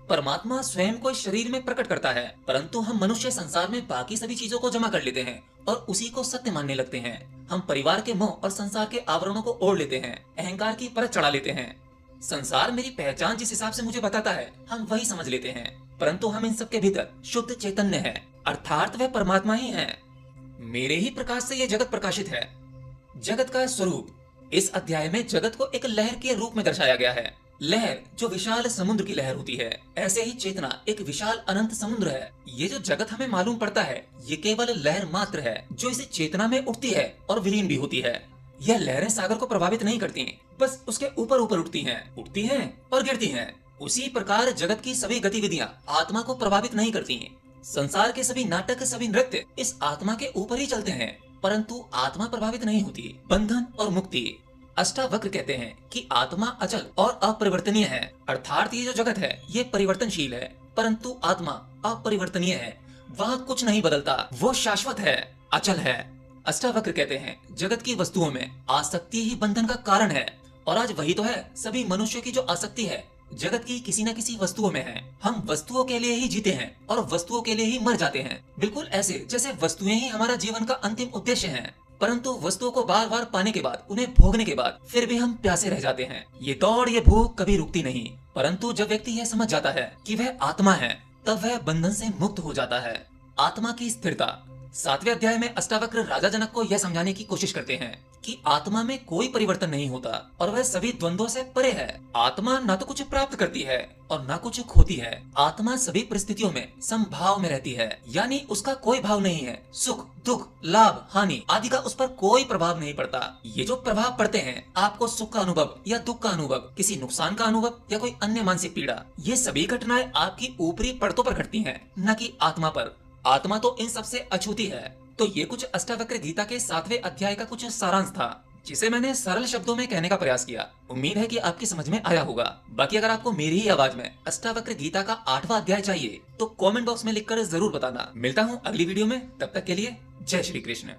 Speaker 1: परमात्मा स्वयं को इस शरीर में प्रकट करता है, परंतु हम मनुष्य संसार में बाकी सभी चीजों को जमा कर लेते हैं और उसी को सत्य मानने लगते हैं। हम परिवार के मोह और संसार के आवरणों को ओढ़ लेते हैं, अहंकार की परत चढ़ा लेते हैं। संसार मेरी पहचान जिस हिसाब से मुझे बताता है हम वही समझ लेते हैं, परंतु हम इन सब के भीतर शुद्ध चैतन्य है, अर्थात वह परमात्मा ही है। मेरे ही प्रकाश से यह जगत प्रकाशित है। जगत का स्वरूप इस अध्याय में जगत को एक लहर के रूप में दर्शाया गया है। लहर जो विशाल समुद्र की लहर होती है, ऐसे ही चेतना एक विशाल अनंत समुद्र है। ये जो जगत हमें मालूम पड़ता है ये केवल लहर मात्र है जो इस चेतना में उठती है और विलीन भी होती है। यह लहरें सागर को प्रभावित नहीं करती, बस उसके ऊपर ऊपर उठती हैं और गिरती हैं। उसी प्रकार जगत की सभी गतिविधियां आत्मा को प्रभावित नहीं करती। संसार के सभी नाटक, सभी नृत्य इस आत्मा के ऊपर ही चलते हैं, परंतु आत्मा प्रभावित नहीं होती। बंधन और मुक्ति अष्टावक्र कहते हैं कि आत्मा अचल और अपरिवर्तनीय है, अर्थात ये जो जगत है ये परिवर्तनशील है, परंतु आत्मा अपरिवर्तनीय है। वह कुछ नहीं बदलता, वो शाश्वत है, अचल है। अष्टावक्र कहते हैं जगत की वस्तुओं में आसक्ति ही बंधन का कारण है, और आज वही तो है। सभी मनुष्यों की जो आसक्ति है जगत की किसी न किसी वस्तुओं में है। हम वस्तुओं के लिए ही जीते हैं और वस्तुओं के लिए ही मर जाते हैं, बिल्कुल ऐसे जैसे वस्तुएं ही हमारा जीवन का अंतिम उद्देश्य हैं। परंतु वस्तुओं को बार बार पाने के बाद, उन्हें भोगने के बाद फिर भी हम प्यासे रह जाते हैं। ये दौड़, ये भूख कभी रुकती नहीं। परंतु जब व्यक्ति यह समझ जाता है कि वह आत्मा है, तब वह बंधन से मुक्त हो जाता है। आत्मा की स्थिरता 7वें अध्याय में अष्टावक्र राजा जनक को यह समझाने की कोशिश करते हैं कि आत्मा में कोई परिवर्तन नहीं होता और वह सभी द्वंद्वों से परे है। आत्मा न तो कुछ प्राप्त करती है और न कुछ खोती है। आत्मा सभी परिस्थितियों में समभाव में रहती है, यानी उसका कोई भाव नहीं है। सुख, दुख, लाभ, हानि आदि का उस पर कोई प्रभाव नहीं पड़ता। ये जो प्रभाव पड़ते हैं, आपको सुख का अनुभव या दुख का अनुभव, किसी नुकसान का अनुभव या कोई अन्य मानसिक पीड़ा, ये सभी घटनाएं आपकी ऊपरी परतों पर घटती हैं, न कि आत्मा पर। आत्मा तो इन सबसे अछूती है। तो ये कुछ अष्टावक्र गीता के 7वें अध्याय का कुछ सारांश था, जिसे मैंने सरल शब्दों में कहने का प्रयास किया। उम्मीद है कि आपकी समझ में आया होगा। बाकी अगर आपको मेरी ही आवाज में अष्टावक्र गीता का 8वां अध्याय चाहिए तो कमेंट बॉक्स में लिखकर जरूर बताना। मिलता हूँ अगली वीडियो में, तब तक के लिए जय श्री कृष्ण।